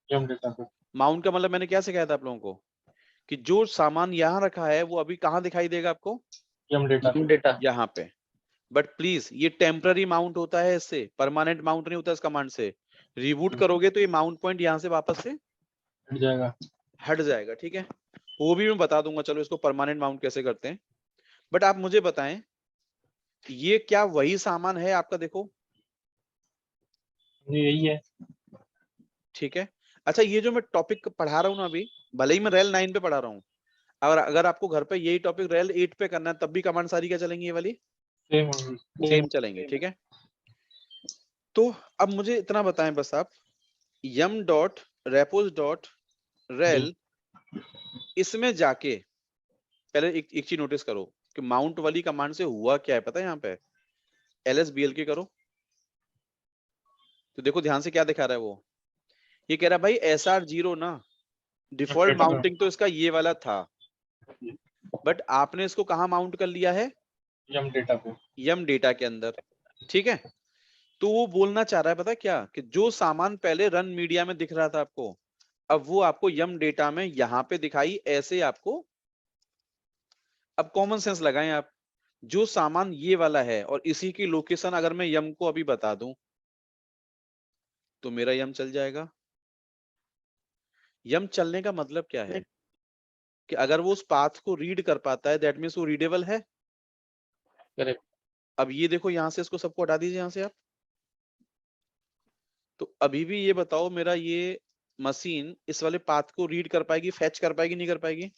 यम डेटा पे। माउंट का मतलब मैंने क्या सिखाया था आप लोगों को, कि जो सामान यहाँ रखा है वो अभी कहाँ दिखाई देगा आपको, यम डेटा यहाँ पे। बट प्लीज ये टेम्पररी माउंट होता है, इससे परमानेंट माउंट नहीं होता इस कमांड से। रिबूट करोगे तो ये माउंट पॉइंट यहाँ से वापस से हट जाएगा, ठीक है? वो भी मैं बता दूंगा, चलो इसको परमानेंट माउंट कैसे करते हैं। बट आप मुझे बताएं ये क्या वही सामान है आपका? देखो यही है, ठीक है। अच्छा ये जो मैं टॉपिक पढ़ा रहा हूँ ना अभी, भले ही मैं रेल 9 पे पढ़ा रहा हूँ, अगर आपको घर पे यही टॉपिक रेल 8 पे करना है तब भी कमांड सारी क्या चलेंगी, ये वाली सेम चलेंगे, ठीक है? तो अब मुझे इतना बताएं बस आप, यम डॉट रेपोज डॉट रेल, इसमें जाके पहले एक चीज नोटिस करो कि माउंट वाली कमांड से हुआ क्या है पता है? यहाँ पे LSBLK करो तो देखो ध्यान से क्या दिखा रहा है वो, ये कह रहा है भाई SR0 ना, डिफॉल्ट माउंटिंग तो इसका ये वाला था, बट आपने इसको कहाँ माउंट कर लिया है, यम डेटा पे, यम डेटा के अंदर, ठीक है? तो वो बोलना चाह रहा है पता है क्या, कि जो सामान पहले रन मीडिया में दिख रहा था आपको, अब वो आपको यम डेटा में यहाँ पे दिखाई ऐसे आपको। अब कॉमन सेंस लगाएं आप, जो सामान ये वाला है और इसी की लोकेशन अगर मैं यम को अभी बता दूं तो मेरा यम चल जाएगा। यम चलने का मतलब क्या है, कि अगर वो उस पाथ को रीड कर पाता है दैट मीन्स वो रीडेबल है। करेक्ट। अब ये देखो यहां से इसको सबको हटा दीजिए यहां से आप। तो अभी भी ये बताओ मेरा ये मशीन इस वाले पाथ को रीड कर पाएगी, फैच कर पाएगी, नहीं कर पाएगी?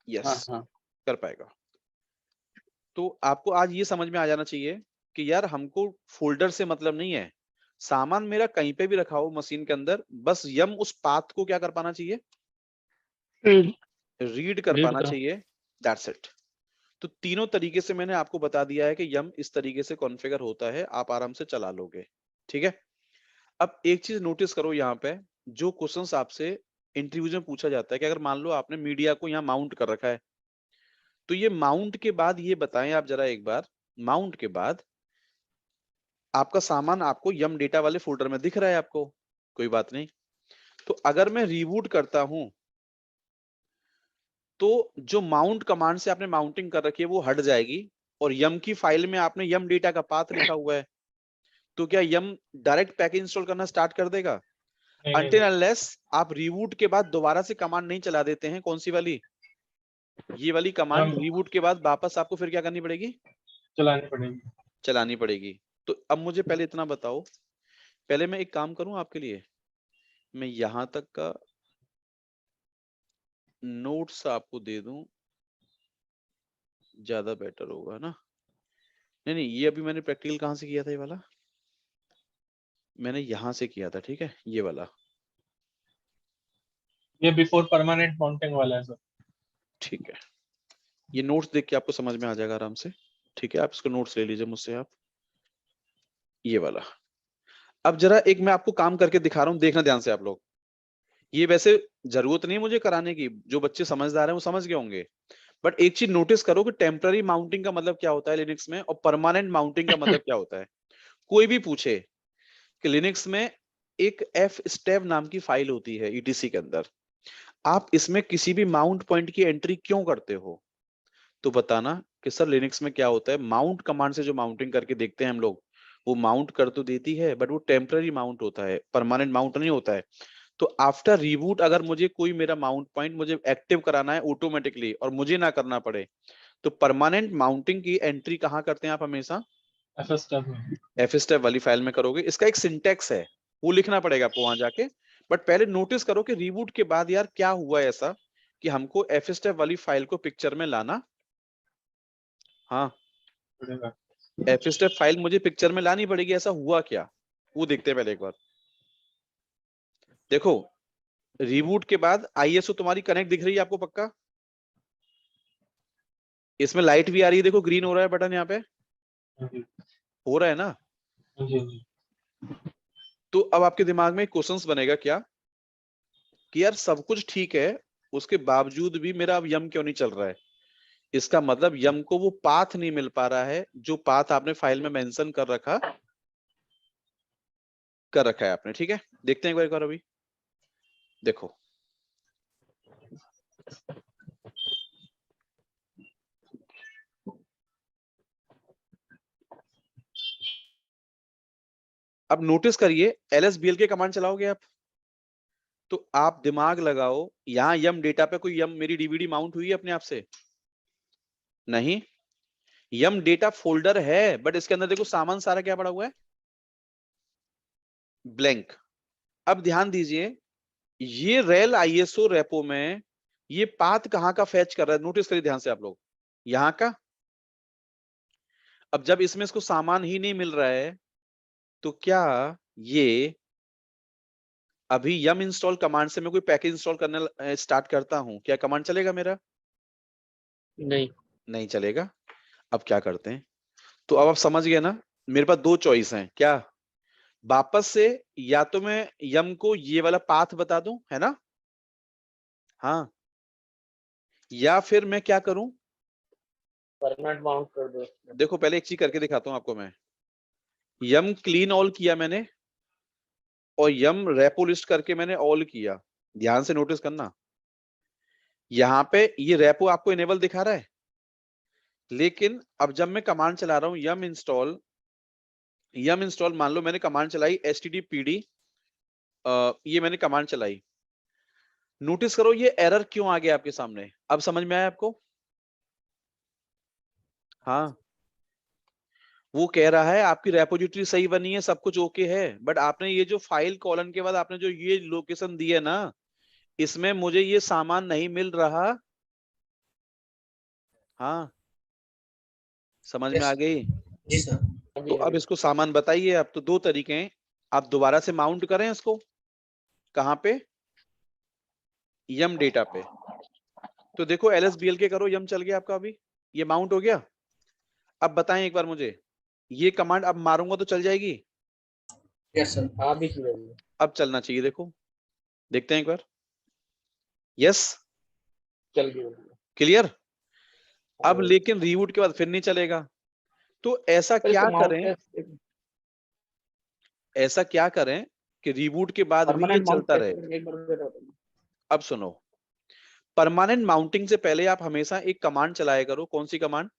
यस, हाँ कर पाएगा। तो आपको आज ये समझ में आ जाना चाहिए कि यार हमको फोल्डर से मतलब नहीं है, सामान मेरा कहीं पे भी रखा हो मशीन के अंदर, बस यम उस पाथ को क्या कर पाना चाहिए, रीड कर रीड पाना करो। चाहिए। That's it. तो तीनों तरीके से मैंने आपको बता दिया है कि यम इस तरीके से कॉन्फ़िगर होता है, आप आराम से चला लोगे। ठीक है। अब एक चीज नोटिस करो यहाँ पे, जो क्वेश्चंस आपसे इंटरव्यू में पूछा जाता है कि अगर मान लो आपने मीडिया को यहाँ माउंट कर रखा है, तो ये माउंट के बाद ये बताएं आप जरा एक बार, माउंट के बाद आपका सामान आपको यम डेटा वाले फोल्डर में दिख रहा है आपको, कोई बात नहीं। तो अगर मैं रीबूट करता हूं तो जो माउंट कमांड से आपने माउंटिंग कर रखी है वो हट जाएगी, और यम की फाइल में आपने यम डेटा का पाथ लिखा हुआ है, तो क्या यम डायरेक्ट पैकेज इंस्टॉल करना स्टार्ट कर देगा? नहीं नहीं अनटिल नहीं, अनलेस आप रीबूट के बाद दोबारा से कमांड नहीं चला देते हैं। कौन सी वाली? ये वाली कमांड हम रीबूट के बाद वापस आपको फिर क्या करनी पड़ेगी? चलानी पड़ेगी। चलानी पड़ेगी। तो अब मुझे पहले इतना बताओ, पहले मैं एक काम करूं आपके लिए, मैं यहां तक का नोट्स आपको दे दूं, ज्यादा बेटर होगा ना? नहीं नहीं, ये अभी मैंने प्रैक्टिकल कहाँ से किया था, ये वाला मैंने यहां से किया था, ठीक है, ये वाला। ये बिफोर परमानेंट माउंटिंग वाला है सर। ठीक है, ये नोट्स देख के आपको समझ में आ जाएगा आराम से। ठीक है, आप इसको नोट्स ले लीजिए मुझसे आप, ये वाला। अब जरा एक मैं आपको काम करके दिखा रहा हूँ, देखना ध्यान से आप लोग। ये वैसे जरूरत नहीं मुझे कराने की, जो बच्चे समझदार हैं वो समझ गए होंगे, बट एक चीज नोटिस करो कि टेम्पररी माउंटिंग का मतलब क्या होता है लिनक्स में, और परमानेंट माउंटिंग का मतलब क्या होता है। कोई भी पूछे कि लिनक्स में एक एफ स्टेप नाम की फाइल होती है ईटीसी के अंदर, आप इसमें किसी भी माउंट पॉइंट की एंट्री क्यों करते हो, तो बताना कि सर लिनक्स में क्या होता है, माउंट कमांड से जो माउंटिंग करके देखते हैं हम लोग, वो माउंट कर तो देती है बट वो टेम्पररी माउंट होता है, परमानेंट माउंट नहीं होता है। तो आफ्टर रिबूट अगर मुझे कोई मेरा माउंट पॉइंट मुझे एक्टिव कराना है ऑटोमेटिकली और मुझे ना करना पड़े, तो परमानेंट माउंटिंग की एंट्री कहाँ करते हैं आप हमेशा? ऐसा स्टेप में। एफ स्टेप वाली फाइल में करोगे। इसका एक सिंटेक्स है, वो लिखना पड़ेगा आपको वहां जाके। बट पहले नोटिस करो कि रिबूट के बाद यार क्या हुआ है ऐसा कि हमको एफ स्टेप वाली फाइल को पिक्चर में लाना, हाँ पड़ेगा। एफ स्टेप फाइल मुझे पिक्चर में लानी पड़ेगी, ऐसा हुआ क्या वो देखते हैं पहले एक बार। देखो रिबूट के बाद आईएसओ तुम्हारी कनेक्ट दिख रही है आपको पक्का, इसमें लाइट भी आ रही है, देखो ग्रीन हो रहा है बटन यहाँ पे, हाँ जी हो रहा है ना? हाँ जी हाँ जी। तो अब आपके दिमाग में क्वेश्चंस बनेगा क्या, कि यार सब कुछ ठीक है उसके बावजूद भी मेरा अब यम क्यों नहीं चल रहा है? इसका मतलब यम को वो पाथ नहीं मिल पा रहा है जो पाथ आपने फाइल में मेंशन कर रखा है आपने। ठीक है, देखते हैं एक बार अभी देखो। अब नोटिस करिए एलएसबीएल के कमांड चलाओगे आप, तो आप दिमाग लगाओ, यहाँ यम डेटा पे कोई यम मेरी डीवीडी माउंट हुई है अपने आप से? नहीं, यम डेटा फोल्डर है बट इसके अंदर देखो सामान सारा क्या पड़ा हुआ है, ब्लैंक। अब ध्यान दीजिए, ये रेल आईएसओ रेपो में ये पाथ कहाँ का फैच कर रहा है, नोटिस करिए ध्यान से आप लोग, यहाँ का। अब जब इसमें इसको सामान ही नहीं मिल रहा है, तो क्या ये अभी यम इंस्टॉल कमांड से मैं कोई पैकेज इंस्टॉल करने स्टार्ट करता हूं, क्या कमांड चलेगा मेरा? नहीं नहीं चलेगा। अब क्या करते हैं, तो अब आप समझ गए ना, मेरे पास दो चॉइस हैं, क्या वापस से, या तो मैं यम को ये वाला पाथ बता दूं, है ना, हाँ, या फिर मैं क्या करूं, परमानेंट माउंट कर दो। देखो पहले एक चीज करके दिखाता हूं आपको मैं। यम क्लीन ऑल किया मैंने और यम रेपो लिस्ट करके मैंने ऑल किया। ध्यान से नोटिस करना, यहाँ पे ये रेपो आपको इनेबल दिखा रहा है, लेकिन अब जब मैं कमांड चला रहा हूं यम इंस्टॉल मान लो मैंने कमांड चलाई stdpd, ये मैंने कमांड चलाई, नोटिस करो ये एरर क्यों आ गया आपके सामने। अब समझ में आया आपको? हाँ, वो कह रहा है आपकी रेपोजिटरी सही बनी है, सब कुछ ओके है, बट आपने ये जो फाइल कॉलन के बाद आपने जो ये लोकेशन दी है ना, इसमें मुझे ये सामान नहीं मिल रहा। हाँ, समझ में Yes. आ गई? जी सर। तो अब इसको सामान बताइए। अब तो दो तरीके हैं, आप दोबारा से माउंट करें इसको, कहाँ पे? यम डेटा पे। तो देखो LSBL के करो, यम चल गया आपका, अभी ये माउंट हो गया। अब बताएं एक बार मुझे, ये कमांड अब मारूंगा तो चल जाएगी? Yes sir. हाँ भी चलेगी। अब चलना चाहिए, देखो देखते हैं एक बार। यस, चल गई। क्लियर। अब लेकिन रीबूट के बाद फिर नहीं चलेगा, तो ऐसा क्या करें, ऐसा क्या करें कि रीबूट के बाद भी ये चलता रहे। अब सुनो, परमानेंट माउंटिंग से पहले आप हमेशा एक कमांड चलाया करो। कौन सी कमांड?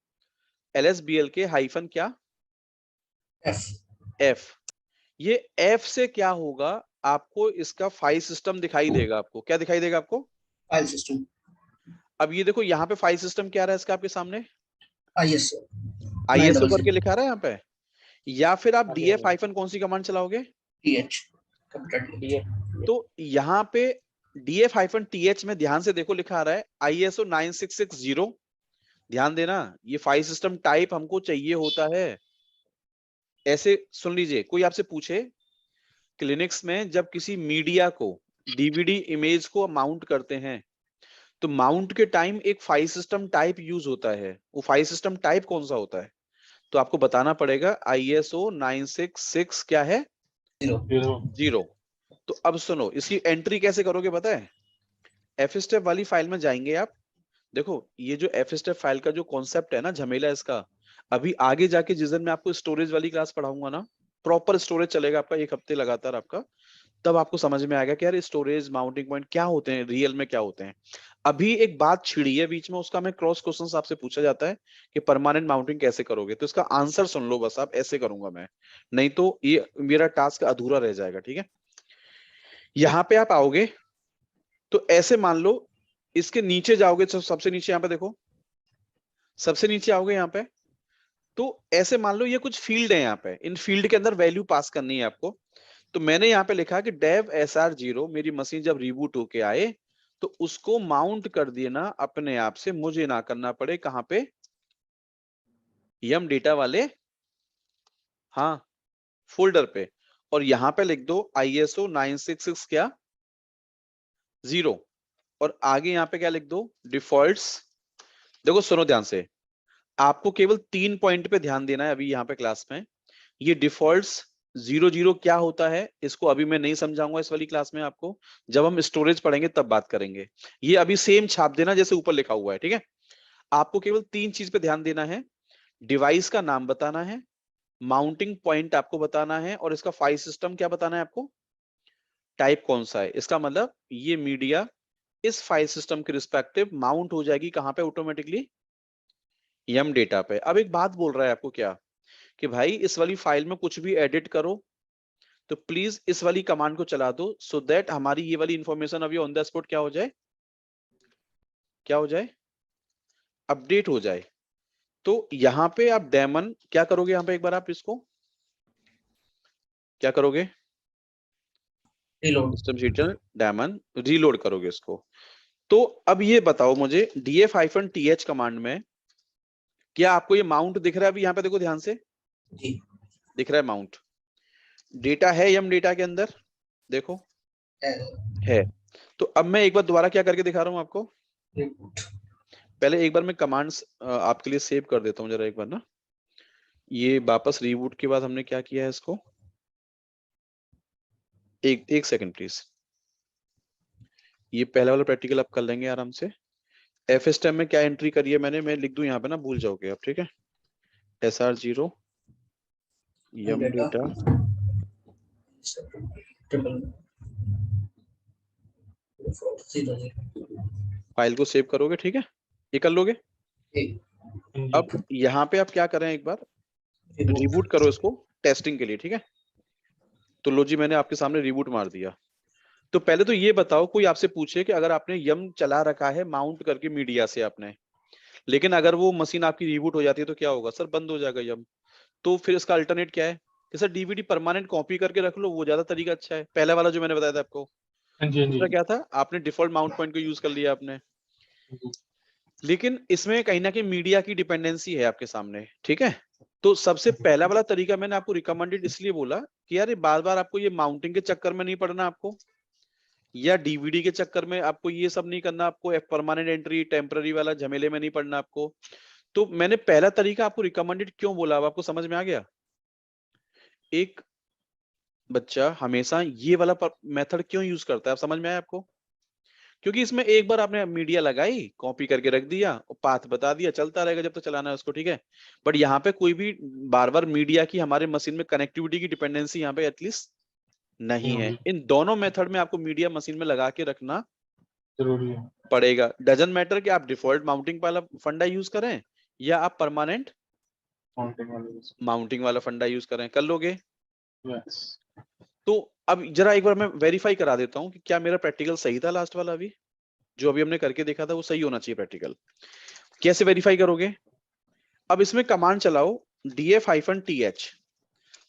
LSBL के हाइफन क्या? F। ये F से क्या होगा, आपको इसका फाइल सिस्टम दिखाई देगा। आपको क्या दिखाई देगा? आपको फाइल सिस्टम। अब ये देखो यहाँ पे फाइल सिस्टम क्या रहा है इसका आपके सामने, IS सर। ISO करके लिखा रहा है यहाँ पे। या फिर आप DF हाइफन कौन सी कमांड चलाओगे? TH capital. तो यहाँ पे DF हाइफन TH में ध्यान से देखो लिखा आ रहा है ISO 9660। ध्यान देना, ये फाइल सिस्टम टाइप हमको चाहिए होता है। ऐसे सुन लीजिए, कोई आपसे पूछे क्लिनिक्स में जब किसी मीडिया को, DVD इमेज को माउंट करते हैं, तो माउंट के टाइम एक फाइल सिस्टम टाइप यूज होता है। वो फाइल सिस्टम टाइप कौन सा होता है? तो आपको बताना पड़ेगा ISO 966 क्या है? 0। तो अब सुनो, इसकी एंट्री कैसे करोगे पता है? FSTEP वाली फाइल में जाएंगे आप। देखो ये जो FSTEP फाइल का जो कॉन्सेप्ट है ना, झमेला इसका, अभी आगे जाके जिस दिन मैं आपको स्टोरेज वाली क्लास पढ़ाऊंगा ना, प्रॉपर स्टोरेज चलेगा आपका 1 हफ्ते लगातार आपका, तब आपको समझ में आएगा कि यार स्टोरेज माउंटिंग पॉइंट क्या होते हैं, रियल में क्या होते हैं। अभी एक बात छिड़ी है बीच में, उसका मैं क्रॉस क्वेश्चन आपसे पूछा जाता है कि परमानेंट माउंटिंग कैसे करोगे, तो इसका आंसर सुन लो बस। आप ऐसे करूंगा मैं, नहीं तो ये मेरा टास्क अधूरा रह जाएगा। ठीक है, यहाँ पे आप आओगे तो ऐसे मान लो इसके नीचे जाओगे, तो सबसे नीचे यहाँ पे देखो, सबसे नीचे आओगे यहाँ पे, तो ऐसे मान लो ये कुछ फील्ड है यहाँ पे, इन फील्ड के अंदर वैल्यू पास करनी है आपको। तो मैंने यहाँ पे लिखा कि dev SR0 मेरी मशीन जब रिबूट होके आए तो उसको माउंट कर दिए ना अपने आप से, मुझे ना करना पड़े। कहाँ पे? यम डेटा वाले, हाँ, फोल्डर पे। और यहाँ पे लिख दो ISO 966 क्या 0, और आगे यहाँ पे क्या लिख दो? डिफॉल्ट्स। देखो सुनो ध्यान से, आपको केवल 3 पॉइंट पे ध्यान देना है अभी यहाँ पे क्लास में। ये डिफॉल्ट्स 00 क्या होता है इसको अभी मैं नहीं समझाऊंगा इस वाली क्लास में आपको, जब हम स्टोरेज पढ़ेंगे तब बात करेंगे। ये अभी सेम छाप देना जैसे ऊपर लिखा हुआ है। ठीक है, आपको केवल 3 चीज पे ध्यान देना है। डिवाइस का नाम बताना है, माउंटिंग पॉइंट आपको बताना है, और इसका फाइल सिस्टम क्या बताना है आपको, टाइप कौन सा है। इसका मतलब ये मीडिया इस फाइल सिस्टम के रिस्पेक्टिव माउंट हो जाएगी कहाँ पे? ऑटोमेटिकली यम डेटा पे। अब एक बात बोल रहा है आपको क्या, कि भाई इस वाली फाइल में कुछ भी एडिट करो तो प्लीज इस वाली कमांड को चला दो, सो दैट हमारी ये वाली इंफॉर्मेशन अभी ऑन द स्पॉट क्या हो जाए, क्या हो जाए, अपडेट हो जाए। तो यहाँ पे आप डेमन क्या करोगे, यहाँ पे एक बार आप इसको क्या करोगे, रीलोड। सिस्टम शीटर डेमन रीलोड करोगे इसको। तो अब ये बताओ मुझे, df-th कमांड में क्या आपको ये माउंट दिख रहा है? अभी यहाँ पे देखो ध्यान से, जी दिख रहा है माउंट, डेटा है यम डेटा के अंदर, देखो है। तो अब मैं एक बार दोबारा क्या करके दिखा रहा हूँ आपको। रिबूट। पहले एक बार मैं कमांड्स आपके लिए सेव कर देता हूँ जरा एक बार ना। ये वापस रीबूट के बाद हमने क्या किया है इसको, एक सेकंड प्लीज। ये पहला वाला प्रैक्टिकल आप कर लेंगे आराम से। FSTEP में क्या एंट्री करी है मैंने, मैं लिख दूं यहाँ पे ना, भूल जाओगे आप। ठीक है, SR0 यम डेटा Sir. Triple. 400. फाइल को सेव करोगे, ठीक है, ये कर लोगे। Okay. अब यहाँ पे आप क्या करें, एक बार रिबूट करो इसको टेस्टिंग के लिए, ठीक है। तो लो जी, मैंने आपके सामने रिबूट मार दिया। तो पहले तो ये बताओ, कोई आपसे पूछे कि अगर आपने यम चला रखा है माउंट करके मीडिया से आपने, लेकिन अगर वो मशीन आपकी रिबूट हो जाती है तो क्या होगा सर? बंद हो जाएगा यम। तो फिर इसका अल्टरनेट क्या है कि सर डीवीडी परमानेंट कॉपी करके रख लो, वो ज्यादा तरीका अच्छा है। पहला वाला जो मैंने बताया था आपको। दूसरा क्या था, आपने डिफॉल्ट माउंट पॉइंट को यूज कर लिया आपने, लेकिन इसमें कहीं ना कहीं मीडिया की डिपेंडेंसी है आपके सामने, ठीक है। तो सबसे पहला वाला तरीका मैंने आपको रिकमेंडेड इसलिए बोला कि यार बार बार आपको ये माउंटिंग के चक्कर में नहीं पड़ना आपको, या डीवीडी के चक्कर में आपको ये सब नहीं करना, आपको परमानेंट एंट्री टेम्पररी वाला झमेले में नहीं पड़ना आपको। तो मैंने पहला तरीका आपको रिकमेंडेड क्यों बोला, अब आपको समझ में आ गया। एक बच्चा हमेशा ये वाला मेथड क्यों यूज करता है, अब समझ में आया आपको। क्योंकि इसमें एक बार आपने मीडिया लगाई, कॉपी करके रख दिया और पाथ बता दिया, चलता रहेगा जब तक चलाना है उसको, ठीक है। बट यहाँ पे कोई भी बार बार मीडिया की हमारे मशीन में कनेक्टिविटी की डिपेंडेंसी यहाँ पे एटलीस्ट नहीं है। इन दोनों मेथड में आपको मीडिया मशीन में लगा के रखना जरूरी है। पड़ेगा। डजंट मैटर कि आप डिफॉल्ट माउंटिंग वाला फंडा यूज करें या आप परमानेंट माउंटिंग वाला फंडा यूज करें, कर लोगे। तो अब जरा एक बार मैं वेरीफाई करा देता हूँ कि क्या मेरा प्रैक्टिकल सही था, लास्ट वाला अभी जो अभी हमने करके देखा था वो सही होना चाहिए प्रैक्टिकल। कैसे वेरीफाई करोगे, अब इसमें कमांड चलाओ df-th,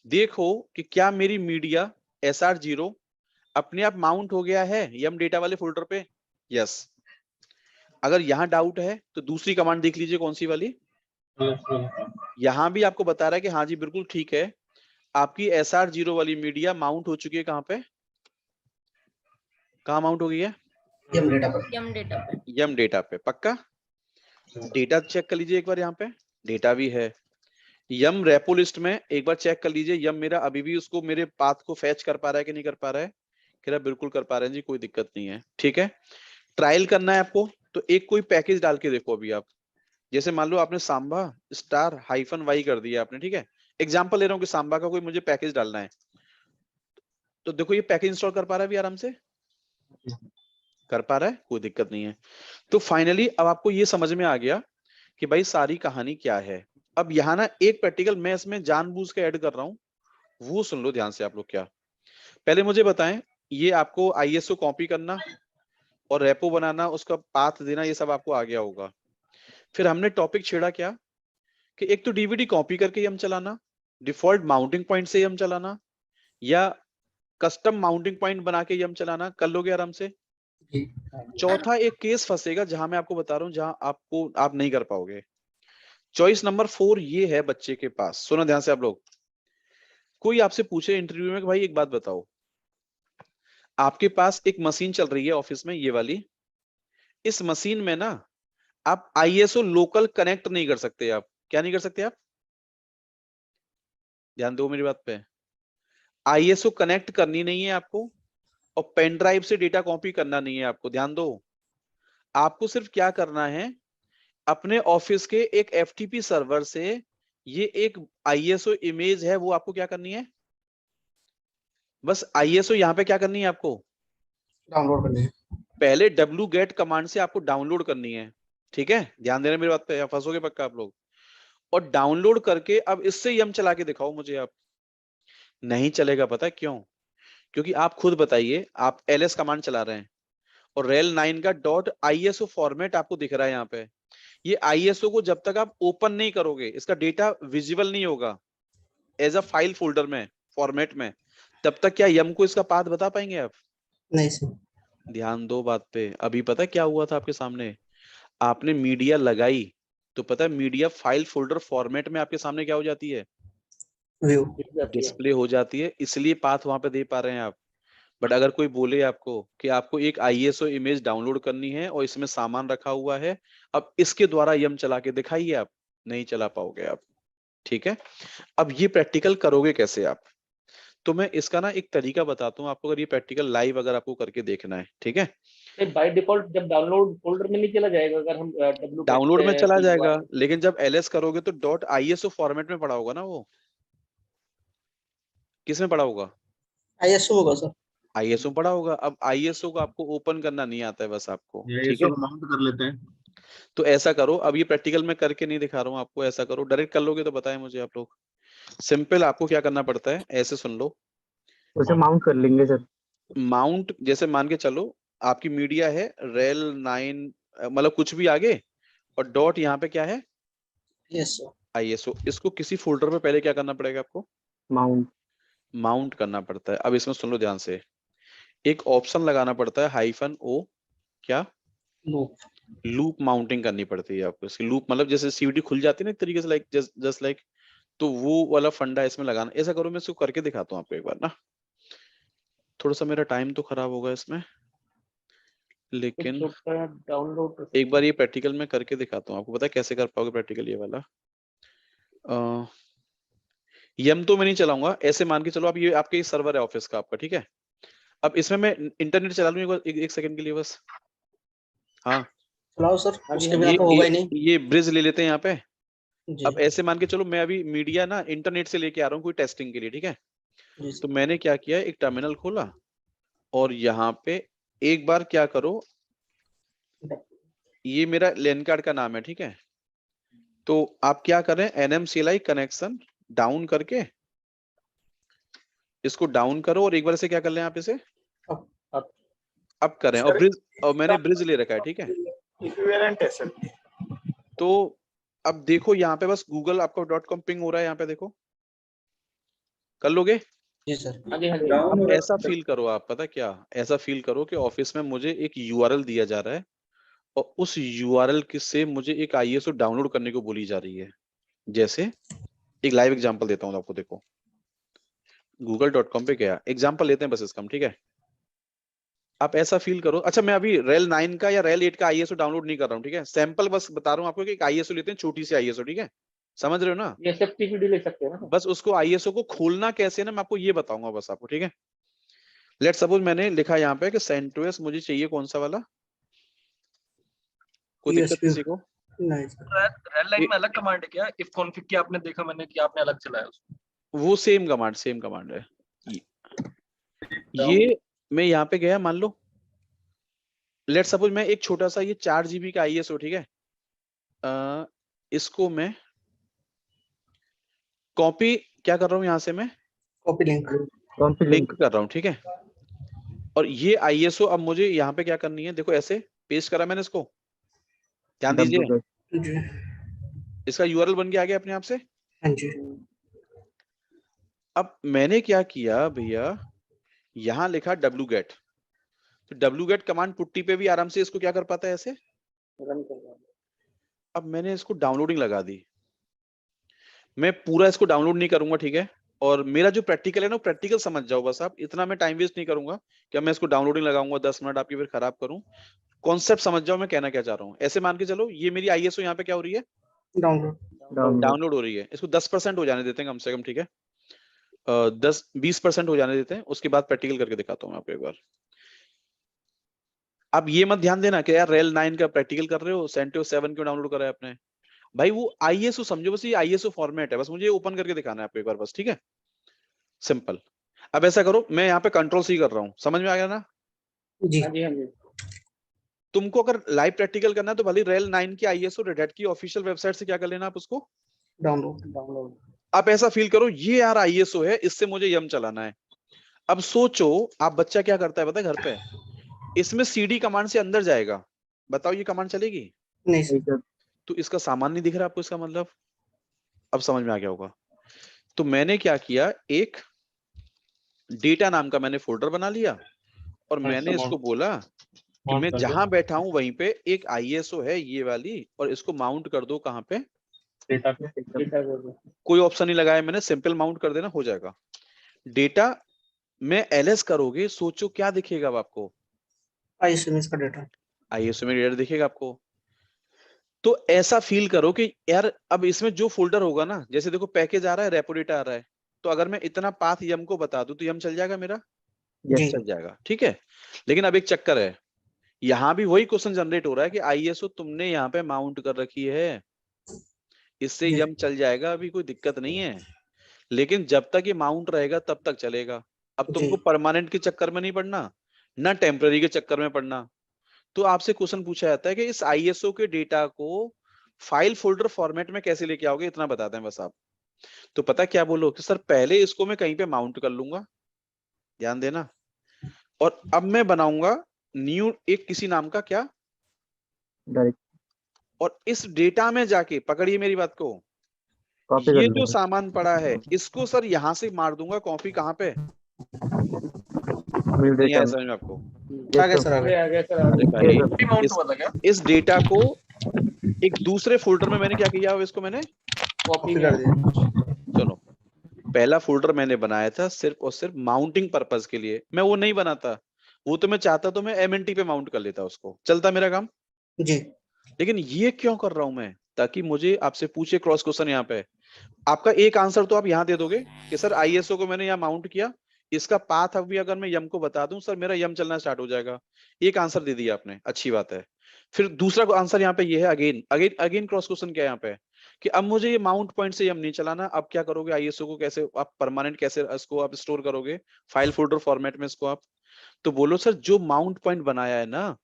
देखो कि क्या मेरी मीडिया SR0 अपने आप माउंट हो गया है यम डेटा वाले फोल्डर पे। यस। अगर यहां डाउट है तो दूसरी कमांड देख लीजिए, कौन सी वाली। यहां भी आपको बता रहा है कि हाँ जी बिल्कुल ठीक है, आपकी SR0 वाली मीडिया माउंट हो चुकी है। कहां पे, कहां माउंट हो गई है? यम डेटा पर. यम डेटा पे, पक्का। डेटा चेक कर लीजिए एक बार, यहाँ पे डेटा भी है। यम रेपो लिस्ट में एक बार चेक कर लीजिए, यम मेरा अभी भी उसको मेरे पाथ को फैच कर पा रहा है कि नहीं कर पा रहा है। कह रहा बिल्कुल कर पा रहे हैं जी, कोई दिक्कत नहीं है, ठीक है। ट्रायल करना है आपको, तो एक कोई पैकेज डाल के देखो अभी आप। जैसे मान लो आपने सांबा *-y कर दिया आपने, ठीक है। एग्जाम्पल ले रहा हूँ कि सांबा का कोई मुझे पैकेज डालना है, तो देखो ये पैकेज इंस्टॉल कर पा रहा है भी आराम से, कर पा रहा है, कोई दिक्कत नहीं है। तो फाइनली अब आपको ये समझ में आ गया कि भाई सारी कहानी क्या है। अब यहाँ ना एक प्रैक्टिकल मैं इसमें जानबूझ के ऐड कर रहा हूँ, वो सुन लो ध्यान से आप लोग। क्या, पहले मुझे बताएं, ये आपको ISO कॉपी करना और रेपो बनाना, उसका पाथ देना, ये सब आपको आ गया होगा। फिर हमने टॉपिक छेड़ा क्या कि एक तो डीवीडी कॉपी करके यम चलाना, डिफॉल्ट माउंटिंग पॉइंट से यम चलाना, या कस्टम माउंटिंग पॉइंट बना के यम चलाना, कर लोगे आराम से। चौथा एक केस फंसेगा जहां मैं आपको बता रहा हूं, जहां आप नहीं कर पाओगे। चॉइस नंबर 4 ये है बच्चे के पास, सुनो ध्यान से आप लोग। कोई आपसे पूछे इंटरव्यू में कि भाई एक बात बताओ, आपके पास एक मशीन चल रही है ऑफिस में ये वाली, इस मशीन में ना आप ISO लोकल कनेक्ट नहीं कर सकते। आप क्या नहीं कर सकते? आप ध्यान दो मेरी बात पे। ISO कनेक्ट करनी नहीं है आपको, और पेन ड्राइव से डेटा कॉपी करना नहीं है आपको। ध्यान दो, आपको सिर्फ क्या करना है, अपने ऑफिस के एक FTP सर्वर से ये एक ISO इमेज है, वो आपको क्या करनी है, बस ISO यहाँ पे क्या करनी है आपको, डाउनलोड करनी है. पहले wget कमांड से आपको डाउनलोड करनी है, ठीक है। ध्यान देना मेरी बात पे, या फंसोगे पक्का आप लोग। और डाउनलोड करके अब इससे यम चला के दिखाओ मुझे। आप नहीं चलेगा, पता है क्यों? क्योंकि आप खुद बताइए, आप ls कमांड चला रहे हैं और rel9 का .iso फॉर्मेट आपको दिख रहा है यहाँ पे। ये ISO को जब तक आप ओपन नहीं करोगे, इसका डेटा विजिबल नहीं होगा एज अ फाइल फोल्डर में, फॉर्मेट में, तब तक क्या यम को इसका पाथ बता पाएंगे आप? नहीं सर. ध्यान दो बात पे। अभी पता है क्या हुआ था आपके सामने, आपने मीडिया लगाई तो पता है मीडिया फाइल फोल्डर फॉर्मेट में आपके सामने क्या हो जाती है, व्यू. डिस्प्ले हो जाती है, इसलिए पाथ वहां पे दे पा रहे हैं आप। बट अगर कोई बोले आपको कि आपको एक ISO इमेज डाउनलोड करनी है और इसमें सामान रखा हुआ है, अब इसके द्वारा यम चला के दिखाइए, आप नहीं चला पाओगे आप, ठीक है। अब ये प्रैक्टिकल करोगे कैसे आप, तो मैं इसका ना एक तरीका बताता हूँ आपको, अगर ये प्रैक्टिकल लाइव अगर आपको करके देखना है, ठीक है। बाय डिफॉल्ट जब डाउनलोड फोल्डर में नहीं चला जाएगा अगर हम wget डाउनलोड में चला की जाएगा, बात- लेकिन जब LS करोगे तो .ISO फॉर्मेट में पड़ा होगा ना वो। किस में पढ़ा होगा? ISO होगा सर। आईएसओ पढ़ा होगा। अब आईएसओ को आपको ओपन करना नहीं आता है बस आपको, ठीक है? माउंट कर लेते हैं। तो ऐसा करो, अब ये प्रैक्टिकल में करके नहीं दिखा रहा हूँ आपको, ऐसा करो डायरेक्ट कर लोगे तो बताएं मुझे आप लोग। सिंपल आपको क्या करना पड़ता है, ऐसे सुन लो। उसे माउंट कर लेंगे सर। माउंट जैसे मान के चलो आपकी मीडिया है रेल 9, मतलब कुछ भी आगे, और डॉट यहाँ पे क्या है? ISO। आईएसओ। इसको किसी फोल्डर पे पहले क्या करना पड़ेगा आपको? माउंट करना पड़ता है। अब इसमें सुन लो ध्यान से, एक ऑप्शन लगाना पड़ता है -O, क्या? लूप माउंटिंग करनी पड़ती है आपको। इसकी लूप मतलब जैसे सीवीटी खुल जाती है ना एक तरीके से, लाइक जस्ट लाइक, तो वो वाला फंडा इसमें लगाना। ऐसा करो, मैं इसको करके दिखाता हूँ आपको एक बार ना। थोड़ा सा मेरा टाइम तो खराब होगा इसमें, लेकिन डाउनलोड एक बार ये प्रैक्टिकल में करके दिखाता हूँ आपको। पता है कैसे कर पाओगे प्रैक्टिकल ये वाला? यम तो मैं नहीं चलाऊंगा, ऐसे मान के चलो आप, ये आपके सर्वर है ऑफिस का आपका, ठीक है? अब इसमें मैं इंटरनेट चला लूँ एक सेकंड के लिए बस। हाँ, चलाओ सर, उसके बिना तो होगा ही नहीं। ये ब्रिज ले लेते हैं यहाँ पे। जी अब ऐसे मान के चलो मैं अभी मीडिया ना इंटरनेट से लेके आ रहा हूँ कोई टेस्टिंग के लिए, ठीक है? जी तो मैंने क्या किया, एक टर्मिनल खोला और यहाँ पे एक बार क्या करो, ये मेरा लैन कार्ड का नाम है, ठीक है? तो आप क्या करें, NMCLI कनेक्शन डाउन करके इसको डाउन करो, और एक बार से क्या कर लें आप इसे अप करें, और ब्रिज, और मैंने ब्रिज ले रखा है, ठीक है? इक्विवेलेंट है सर। तो अब देखो यहाँ पे बस गूगल आपका .com पिंग हो रहा है, यहाँ पे देखो, कर लोगे? जी सर। हाँ जी हाँ जी। अब ऐसा फील करो आप, पता क्या, ऐसा फील करो कि ऑफिस में मुझे एक URL दिया जा रहा है और उस URL से मुझे एक ISO डाउनलोड करने को बोली जा रही है। जैसे एक लाइव एग्जांपल देता हूँ आपको, देखो google.com पे गया, एग्जांपल लेते हैं बस इसका हम, ठीक है? आप ऐसा फील करो, अच्छा मैं अभी रेल 9 का या रेल 8 का ISO डाउनलोड नहीं कर रहा हूँ, ठीक है? सैंपल बस बता रहा हूँ आपको कि एक ISO लेते हैं, छोटी सी ISO, ठीक है? समझ रहे हो ना? ये SFTPD ले सकते हैं ना? बस उसको ISO को खोलना कैसे है ना, मैं आपको ये बताऊंगा बस आपको, ठीक है? लेट सपोज मैंने लिखा यहाँ पे कि CentOS मुझे चाहिए कौन सा वाला, कोई दिक्कत ESP किसी को? नहीं सर। रेड लाइन में अलग कमांड है क्या? इफ कॉन्फिग की आपने देखा मैंने कि आपने अलग चलाया उसको। वो सेम कमांड है। ये मैं यहाँ पे गया, मान लो लेट सपोज मैं एक छोटा सा ये 4 GB का ISO, ठीक है? इसको मैं कॉपी क्या कर रहा हूँ, यहाँ से मैं कॉपी लिंक लिंक कर रहा हूँ, ठीक है? और ये ISO अब मुझे यहाँ पे क्या करनी है, देखो ऐसे पेस्ट करा मैंने इसको, ध्यान दीजिए, जी इसका URL बन के आ गया अपने आप से। हाँ जी। अब मैंने क्या किया भैया, यहाँ लिखा wget, तो wget कमांड पुट्टी पे भी आराम से इसको क्या कर पाता है, ऐसे रन कर रहा हूँ। अब मैंने इसको डाउनलोडिंग लगा दी। मैं पूरा इसको डाउनलोड नहीं करूंगा, ठीक है? और मेरा जो प्रैक्टिकल है ना, प्रैक्टिकल समझ जाओ बस आप, इतना मैं टाइम वेस्ट नहीं करूंगा कि मैं इसको डाउनलोडिंग लगाऊंगा 10 मिनट आपकी फिर खराब करूं। कॉन्सेप्ट समझ जाओ मैं कहना क्या चाह रहा हूँ। ऐसे मान के चलो ये मेरी ISO यहाँ पे क्या हो रही है, डाउनलोड हो रही है। इसको 10% हो जाने देते हैं कम से कम, ठीक है? 10-20% हो जाने देते हैं, उसके बाद प्रैक्टिकल करके दिखाता हूँ आपको एक बार। अब ये मत ध्यान देना कि यार रेल 9 का प्रैक्टिकल कर रहे हो, CentOS 7 क्यों डाउनलोड करा है आपने? भाई वो ISO समझो, बस ये ISO फॉर्मेट है, बस मुझे ओपन करके दिखाना है आपको एक बार बस, ठीक है? सिंपल। अब ऐसा करो, मैं यहाँ पे Ctrl+C कर रहा हूँ, समझ में आ गया ना? जी हाँ जी हाँ जी। तुमको अगर लाइव प्रैक्टिकल करना है तो भले रेल 9 की ISO रेड हैट की ऑफिशियल वेबसाइट से क्या कर लेना आप उसको डाउनलोड। आप ऐसा फील करो ये यार ISO है, इससे मुझे यम चलाना है। अब सोचो आप बच्चा क्या करता है पता है घर पे, इसमें CD कमांड से अंदर जाएगा, बताओ ये कमांड चलेगी? नहीं सर। तो इसका सामान नहीं दिख रहा आपको, इसका मतलब अब समझ में आ गया होगा। तो मैंने क्या किया, एक डेटा नाम का मैंने फोल्डर बना लिया और मैंने इसको बोला कि मैं जहां बैठा हूं वहीं पे एक ISO है ये वाली, और इसको माउंट कर दो कहां पे, डेटा पे। कोई ऑप्शन नहीं लगाया मैंने, सिंपल माउंट कर देना हो जाएगा। डेटा में LS करोगे, सोचो क्या दिखेगा अब आपको, ISO में इसका डेटा ISO में डेटा दिखेगा आपको। तो ऐसा फील करो कि यार अब इसमें जो फोल्डर होगा ना, जैसे देखो पैकेज आ रहा है, रेपो डेटा आ रहा है, तो अगर मैं इतना पाथ यम को बता दूं तो यम चल जाएगा मेरा, जी चल जाएगा, ठीक है? लेकिन अब एक चक्कर है, यहाँ भी वही क्वेश्चन जनरेट हो रहा है कि ISO तुमने यहाँ पे माउंट कर रखी है, इससे जी। यम चल जाएगा, अभी कोई दिक्कत नहीं है। लेकिन जब तक ये माउंट रहेगा तब तक चलेगा। अब जी। तुमको परमानेंट के चक्कर में नहीं पड़ना, ना टेम्पररी के चक्कर में पड़ना। तो आपसे क्वेश्चन पूछा जाता है कि इस आईएसओ के डेटा को फाइल फोल्डर फॉर्मेट में कैसे लेके आओगे, इतना बता दें बस आप। तो पता क्या बोलो कि सर पहले इसको मैं कहीं पे माउंट कर लूंगा, ध्यान देना, और अब मैं बनाऊंगा न्यू एक किसी नाम का क्या, डायरेक्ट और इस डेटा में जाके पकड़िए मेरी बात को, कॉपी कर ये जो लूंगा। सामान पड़ा है इसको सर यहां से मार दूंगा कॉपी, कहाँ पे, मिल नहीं आया डेटा में। समझ में आपको? आ गया Yes, सर, आ आ गया। गया सर, आ अरे गया। भाई Yes, sir. माउंट हुआ था क्या? इस डेटा को एक दूसरे फोल्डर में मैंने क्या किया, अब इसको मैंने कॉपी कर दिया। सुनो, पहला फोल्डर मैंने बनाया था सिर्फ और सिर्फ माउंटिंग पर्पस के लिए, मैं वो नहीं बनाता, वो तो मैं चाहता तो मैं एमएनटी पे माउंट कर लेता, उसको चलता मेरा काम। जी। लेकिन ये क्यों कर रहा हूं मैं, ताकि मुझे आपसे पूछे क्रॉस क्वेश्चन यहाँ पे, आपका एक आंसर तो आप यहाँ दे दोगे कि सर आईएसओ को मैंने यहाँ माउंट किया, इसका पाथ अब भी अगर मैं यम को बता दूं सर मेरा यम चलना स्टार्ट हो जाएगा। एक आंसर दे दिया आपने, अच्छी बात है। फिर दूसरा आंसर यहाँ पे ये है, again again again cross question क्या है यहाँ पे, कि अब मुझे ये माउंट पॉइंट से यम नहीं चलाना, अब क्या करोगे, आईएसओ को कैसे आप परमानेंट कैसे इसको आप स्टोर करोगे फाइल फोल्डर फॉर्मेट में इसको आप। तो बोलो सर जो माउंट पॉइंट बनाया है ना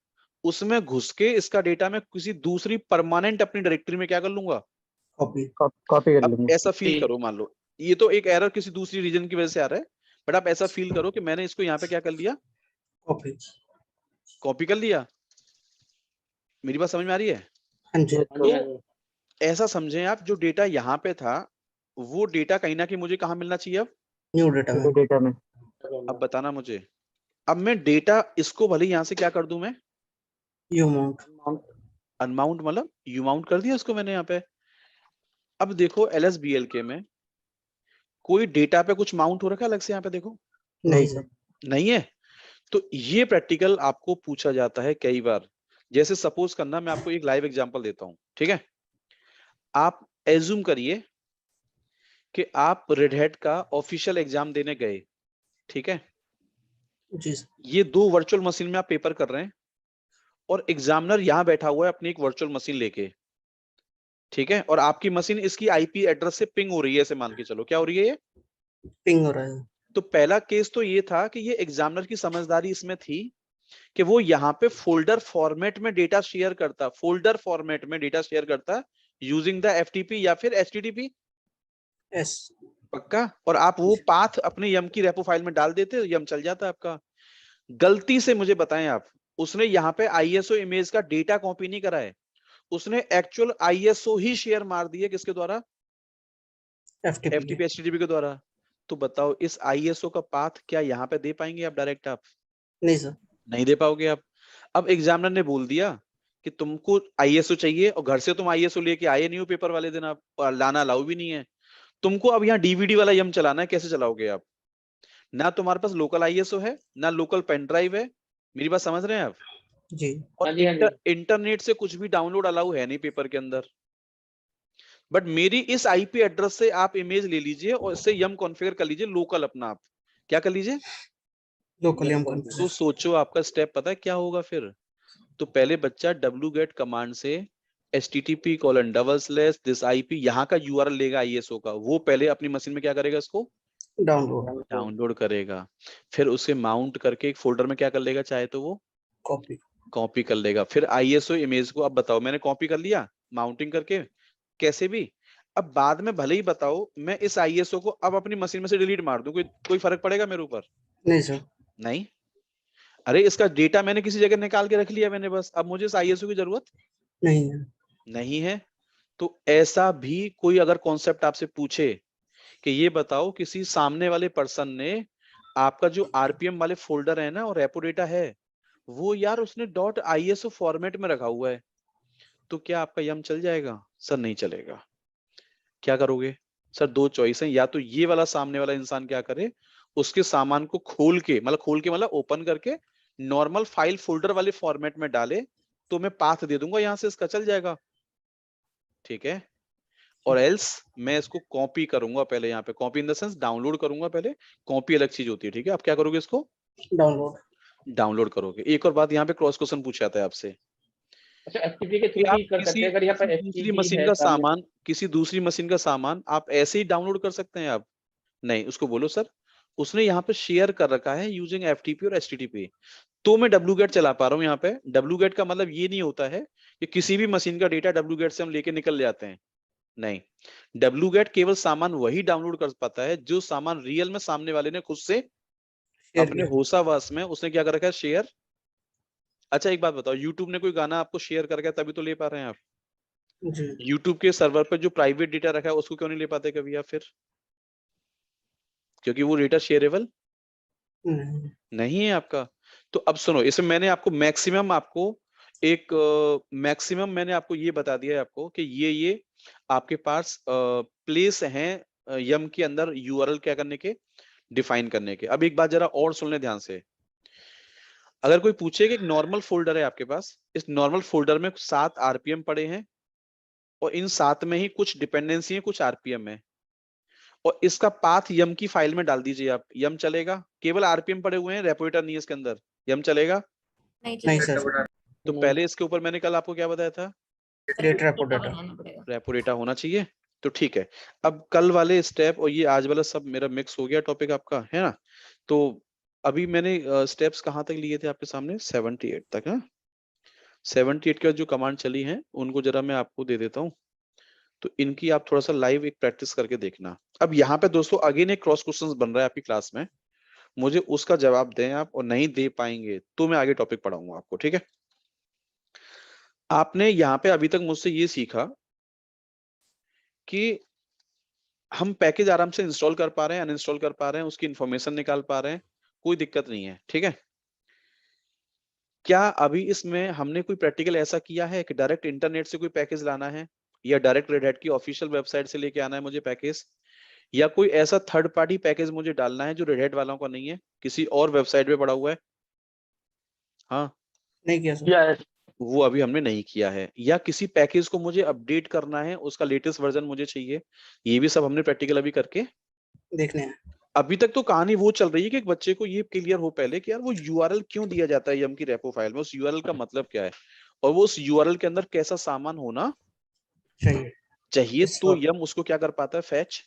उसमें घुस के इसका डेटा मैं किसी दूसरी परमानेंट अपनी डायरेक्टरी में क्या कर लूंगा, कॉपी। कॉपी कर अब लूंगा। ऐसा फील करो, मान लो ये तो एक एरर किसी दूसरी रीजन की वजह से आ रहा है, बट आप ऐसा फील करो कि मैंने इसको यहाँ पे क्या कर लिया, कॉपी। कॉपी कर लिया। मेरी बात समझ में आ रही है? हाँ जी। हाँ जी, हाँ जी। ऐसा समझें आप, जो डेटा यहाँ पे था वो डेटा कहीं ना कहीं मुझे कहाँ मिलना चाहिए अब न्यू डेटा में। डेटा में। अब बताना मुझे, अब मैं डेटा इसको भले यहाँ से क्या कर दूं, मैं यू माउंट। अनमाउंट मतलब यू माउंट कर दिया इसको मैंने यहाँ पे। अब देखो LSBLK में कोई डेटा पे कुछ माउंट हो रखा है अलग से, यहाँ पे देखो नहीं सर। नहीं है। तो ये प्रैक्टिकल आपको पूछा जाता है कई बार। जैसे सपोज करना, मैं आपको एक लाइव एग्जांपल देता हूं, ठीक है? आप एज्यूम करिए कि आप रेड हैट का ऑफिशियल एग्जाम देने गए, ठीक है? जी सर। ये 2 वर्चुअल मशीन में आप पेपर कर रहे हैं और एग्जामिनर यहां बैठा हुआ है अपनी एक वर्चुअल मशीन लेके, ठीक है? और आपकी मशीन इसकी आईपी एड्रेस से पिंग हो रही है, ऐसे मान के चलो, क्या हो रही है ये? पिंग हो रहा है। तो पहला केस तो ये था कि ये एग्जामिनर की समझदारी इसमें थी कि वो यहाँ पे फोल्डर फॉर्मेट में डेटा शेयर करता, फोल्डर फॉर्मेट में डेटा शेयर करता यूजिंग द एफटीपी या फिर एचटीटीपी, एस। पक्का? और आप वो पाथ अपने यम की रेपो फाइल में डाल देते, यम चल जाता आपका। गलती से मुझे बताएं आप, उसने यहाँ पे आईएसओ इमेज का डेटा कॉपी नहीं करा है, उसने एक्चुअल आईएसओ ही शेयर मार दिए, किसके द्वारा? एफटीपी एचटीटीपी के द्वारा। तो बताओ इस आईएसओ का पाथ क्या यहाँ पे दे पाएंगे आप डायरेक्ट? आप नहीं सर। नहीं दे पाओगे आप। अब एग्जामिनर ने बोल दिया कि तुमको आईएसओ चाहिए और घर से तुम आईएसओ लेके आए नहीं हो पेपर वाले दिन, आप लाना अलाउ भी नहीं है, तुमको अब यहाँ डीवीडी वाला यम चलाना है, कैसे चलाओगे आप? ना तुम्हारे पास लोकल आईएसओ है, ना लोकल पेन ड्राइव है, मेरी बात समझ रहे हैं आप? जी। और हाँ जी, हाँ जी। इंटरनेट से कुछ भी डाउनलोड अलाउ है नहीं पेपर के अंदर। बट मेरी इस आईपी एड्रेस से आप इमेज ले लीजिए और इससे यम कॉन्फ़िगर कर लीजिए लोकल अपना, आप क्या कर लीजिए, लोकल यम तो कॉन्फ़िगर। सोचो आपका स्टेप पता है क्या होगा फिर? तो पहले बच्चा wget कमांड से http:// this IP यहाँ का URL लेगा आईएसओ का, वो पहले अपनी मशीन में क्या करेगा, इसको डाउनलोड करेगा, फिर उसे माउंट करके एक फोल्डर में क्या कर लेगा, चाहे तो वो कॉपी कर लेगा। फिर आईएसओ इमेज को, अब बताओ मैंने कॉपी कर लिया माउंटिंग करके कैसे भी, अब बाद में भले ही बताओ मैं इस आईएसओ को अब अपनी मशीन में से डिलीट मार दूं, कोई फर्क पड़ेगा मेरे ऊपर? नहीं सर। नहीं। अरे इसका डेटा मैंने किसी जगह निकाल के रख लिया मैंने, बस अब मुझे इस आईएसओ की जरूरत नहीं है। नहीं है। तो ऐसा भी कोई अगर कॉन्सेप्ट आपसे पूछे कि ये बताओ किसी सामने वाले पर्सन ने आपका जो आरपीएम वाले फोल्डर है ना और रेपो डेटा है वो यार उसने .iso फॉर्मेट में रखा हुआ है, तो क्या आपका यम चल जाएगा? सर नहीं चलेगा। क्या करोगे? सर 2 चॉइस है, या तो ये वाला सामने वाला इंसान क्या करे, उसके सामान को खोल के मतलब ओपन करके नॉर्मल फाइल फोल्डर वाले फॉर्मेट में डाले, तो मैं पाथ दे दूंगा यहाँ से, इसका चल जाएगा, ठीक है? और एल्स मैं इसको कॉपी करूंगा पहले, यहाँ पे copy in the sense download करूंगा पहले, कॉपी अलग चीज होती है, ठीक है? आप क्या करोगे, इसको डाउनलोड करोगे। एक और बात यहाँ पे क्रॉस क्वेश्चन पूछा जाता है आपसे, अच्छा, एफटीपी के थ्रू भी कर सकते हैं, अगर यहाँ पर दूसरी मशीन का सामान, किसी दूसरी मशीन का सामान आप ऐसे ही डाउनलोड कर सकते हैं आप? नहीं, उसको बोलो सर उसने यहाँ पे शेयर कर रखा है यूजिंग FTP और HTTP, तो मैं wget चला पा रहा हूँ यहाँ पे। wget का मतलब ये नहीं होता है कि किसी भी मशीन का डेटा wget से हम लेके निकल जाते हैं, नहीं। wget केवल सामान वही डाउनलोड कर पाता है जो सामान रियल में सामने वाले ने खुद से शेयर अपने किया। होसावास में उसने क्या कर रखा है, शेयर। अच्छा एक बात बताओ, यूट्यूब ने कोई गाना आपको शेयर कर गया तभी तो ले पा रहे हैं आप। जी यूट्यूब के सर्वर पर जो प्राइवेट डेटा रखा है उसको क्यों नहीं ले पाते कभी आप फिर? क्योंकि वो डेटा शेयरेबल नहीं नहीं है आपका। तो अब सुनो, इसमें मैंने आपको मैक्सिमम मैंने आपको ये बता दिया है आपको कि ये आपके पास प्लेस हैं यम के अंदर यूआरएल क्या करने के, डिफाइन करने के। अब एक बात जरा और सुन ले ध्यान से, अगर कोई पूछे कि एक नॉर्मल फोल्डर है आपके पास, इस नॉर्मल फोल्डर में 7 RPM पड़े हैं और इन 7 में ही कुछ डिपेंडेंसी है, कुछ RPM है, और इसका पाथ यम की फाइल में डाल दीजिए आप, यम चलेगा? केवल RPM पड़े हुए हैं, रेपोरेटर नहीं है इसके अंदर, यम चलेगा? नहीं सर, तो पहले इसके ऊपर मैंने कल आपको क्या बताया था, create repo data. Repo data होना चाहिए। तो ठीक है, अब कल वाले स्टेप और ये आज वाला सब मेरा मिक्स हो गया टॉपिक आपका, है ना? तो अभी मैंने स्टेप्स कहाँ तक लिए थे आपके सामने, 78 तक। हाँ 78 के जो कमांड चली हैं उनको जरा मैं आपको दे देता हूँ, तो इनकी आप थोड़ा सा लाइव एक प्रैक्टिस करके देखना। अब यहाँ पे दोस्तों अगेन एक क्रॉस क्वेश्चंस बन रहा है आपकी क्लास में, मुझे उसका जवाब दें आप, और नहीं दे पाएंगे तो मैं आगे टॉपिक पढ़ाऊंगा आपको, ठीक है? आपने यहाँ पे अभी तक मुझसे ये सीखा कि हम पैकेज आराम से इंस्टॉल कर पा रहे हैं, अनइंस्टॉल कर पा रहे हैं, उसकी इंफॉर्मेशन निकाल पा रहे हैं, कोई दिक्कत नहीं है, ठीक है? क्या अभी इसमें हमने कोई प्रैक्टिकल ऐसा किया है कि डायरेक्ट इंटरनेट से कोई पैकेज लाना है, या डायरेक्ट रेड हैट की ऑफिशियल वेबसाइट से लेके आना है मुझे पैकेज, या कोई ऐसा थर्ड पार्टी पैकेज मुझे डालना है जो रेड हैट वालों का नहीं है, किसी और वेबसाइट पे पड़ा हुआ है? हाँ नहीं किया सर। यस वो अभी हमने नहीं किया है। या किसी पैकेज को मुझे अपडेट करना है, उसका लेटेस्ट वर्जन मुझे चाहिए, ये भी सब हमने प्रैक्टिकल अभी करके देखने हैं। अभी तक तो कहानी वो चल रही है कि एक बच्चे को ये क्लियर हो पहले कि यार वो यूआरएल क्यों दिया जाता है यम की रेपो फाइल में, उस यूआरएल का मतलब क्या है, और वो उस यूआरएल के अंदर कैसा सामान होना चाहिए चाहिए, इस तो वक्त यम उसको क्या कर पाता है, फैच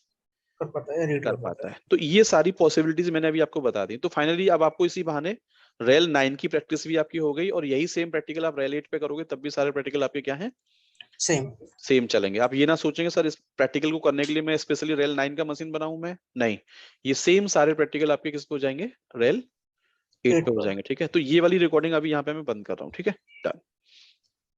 कर पाता है, रीड कर पाता है। तो ये सारी पॉसिबिलिटीज मैंने अभी आपको बता दी। तो फाइनली अब आपको इसी बहाने रेल 9 की प्रैक्टिस भी आपकी हो गई, और यही सेम प्रैक्टिकल आप रेल 8 पे करोगे तब भी सारे प्रैक्टिकल आपके क्या हैं, सेम। सेम चलेंगे। आप ये ना सोचेंगे सर इस प्रैक्टिकल को करने के लिए मैं स्पेशली रेल 9 का मशीन बनाऊं, मैं नहीं, ये सेम सारे प्रैक्टिकल आपके किस पे हो जाएंगे, रेल 8 पे हो जाएंगे, ठीक है? तो ये वाली रिकॉर्डिंग अभी यहाँ पे मैं बंद कर रहा हूँ, ठीक है? डन।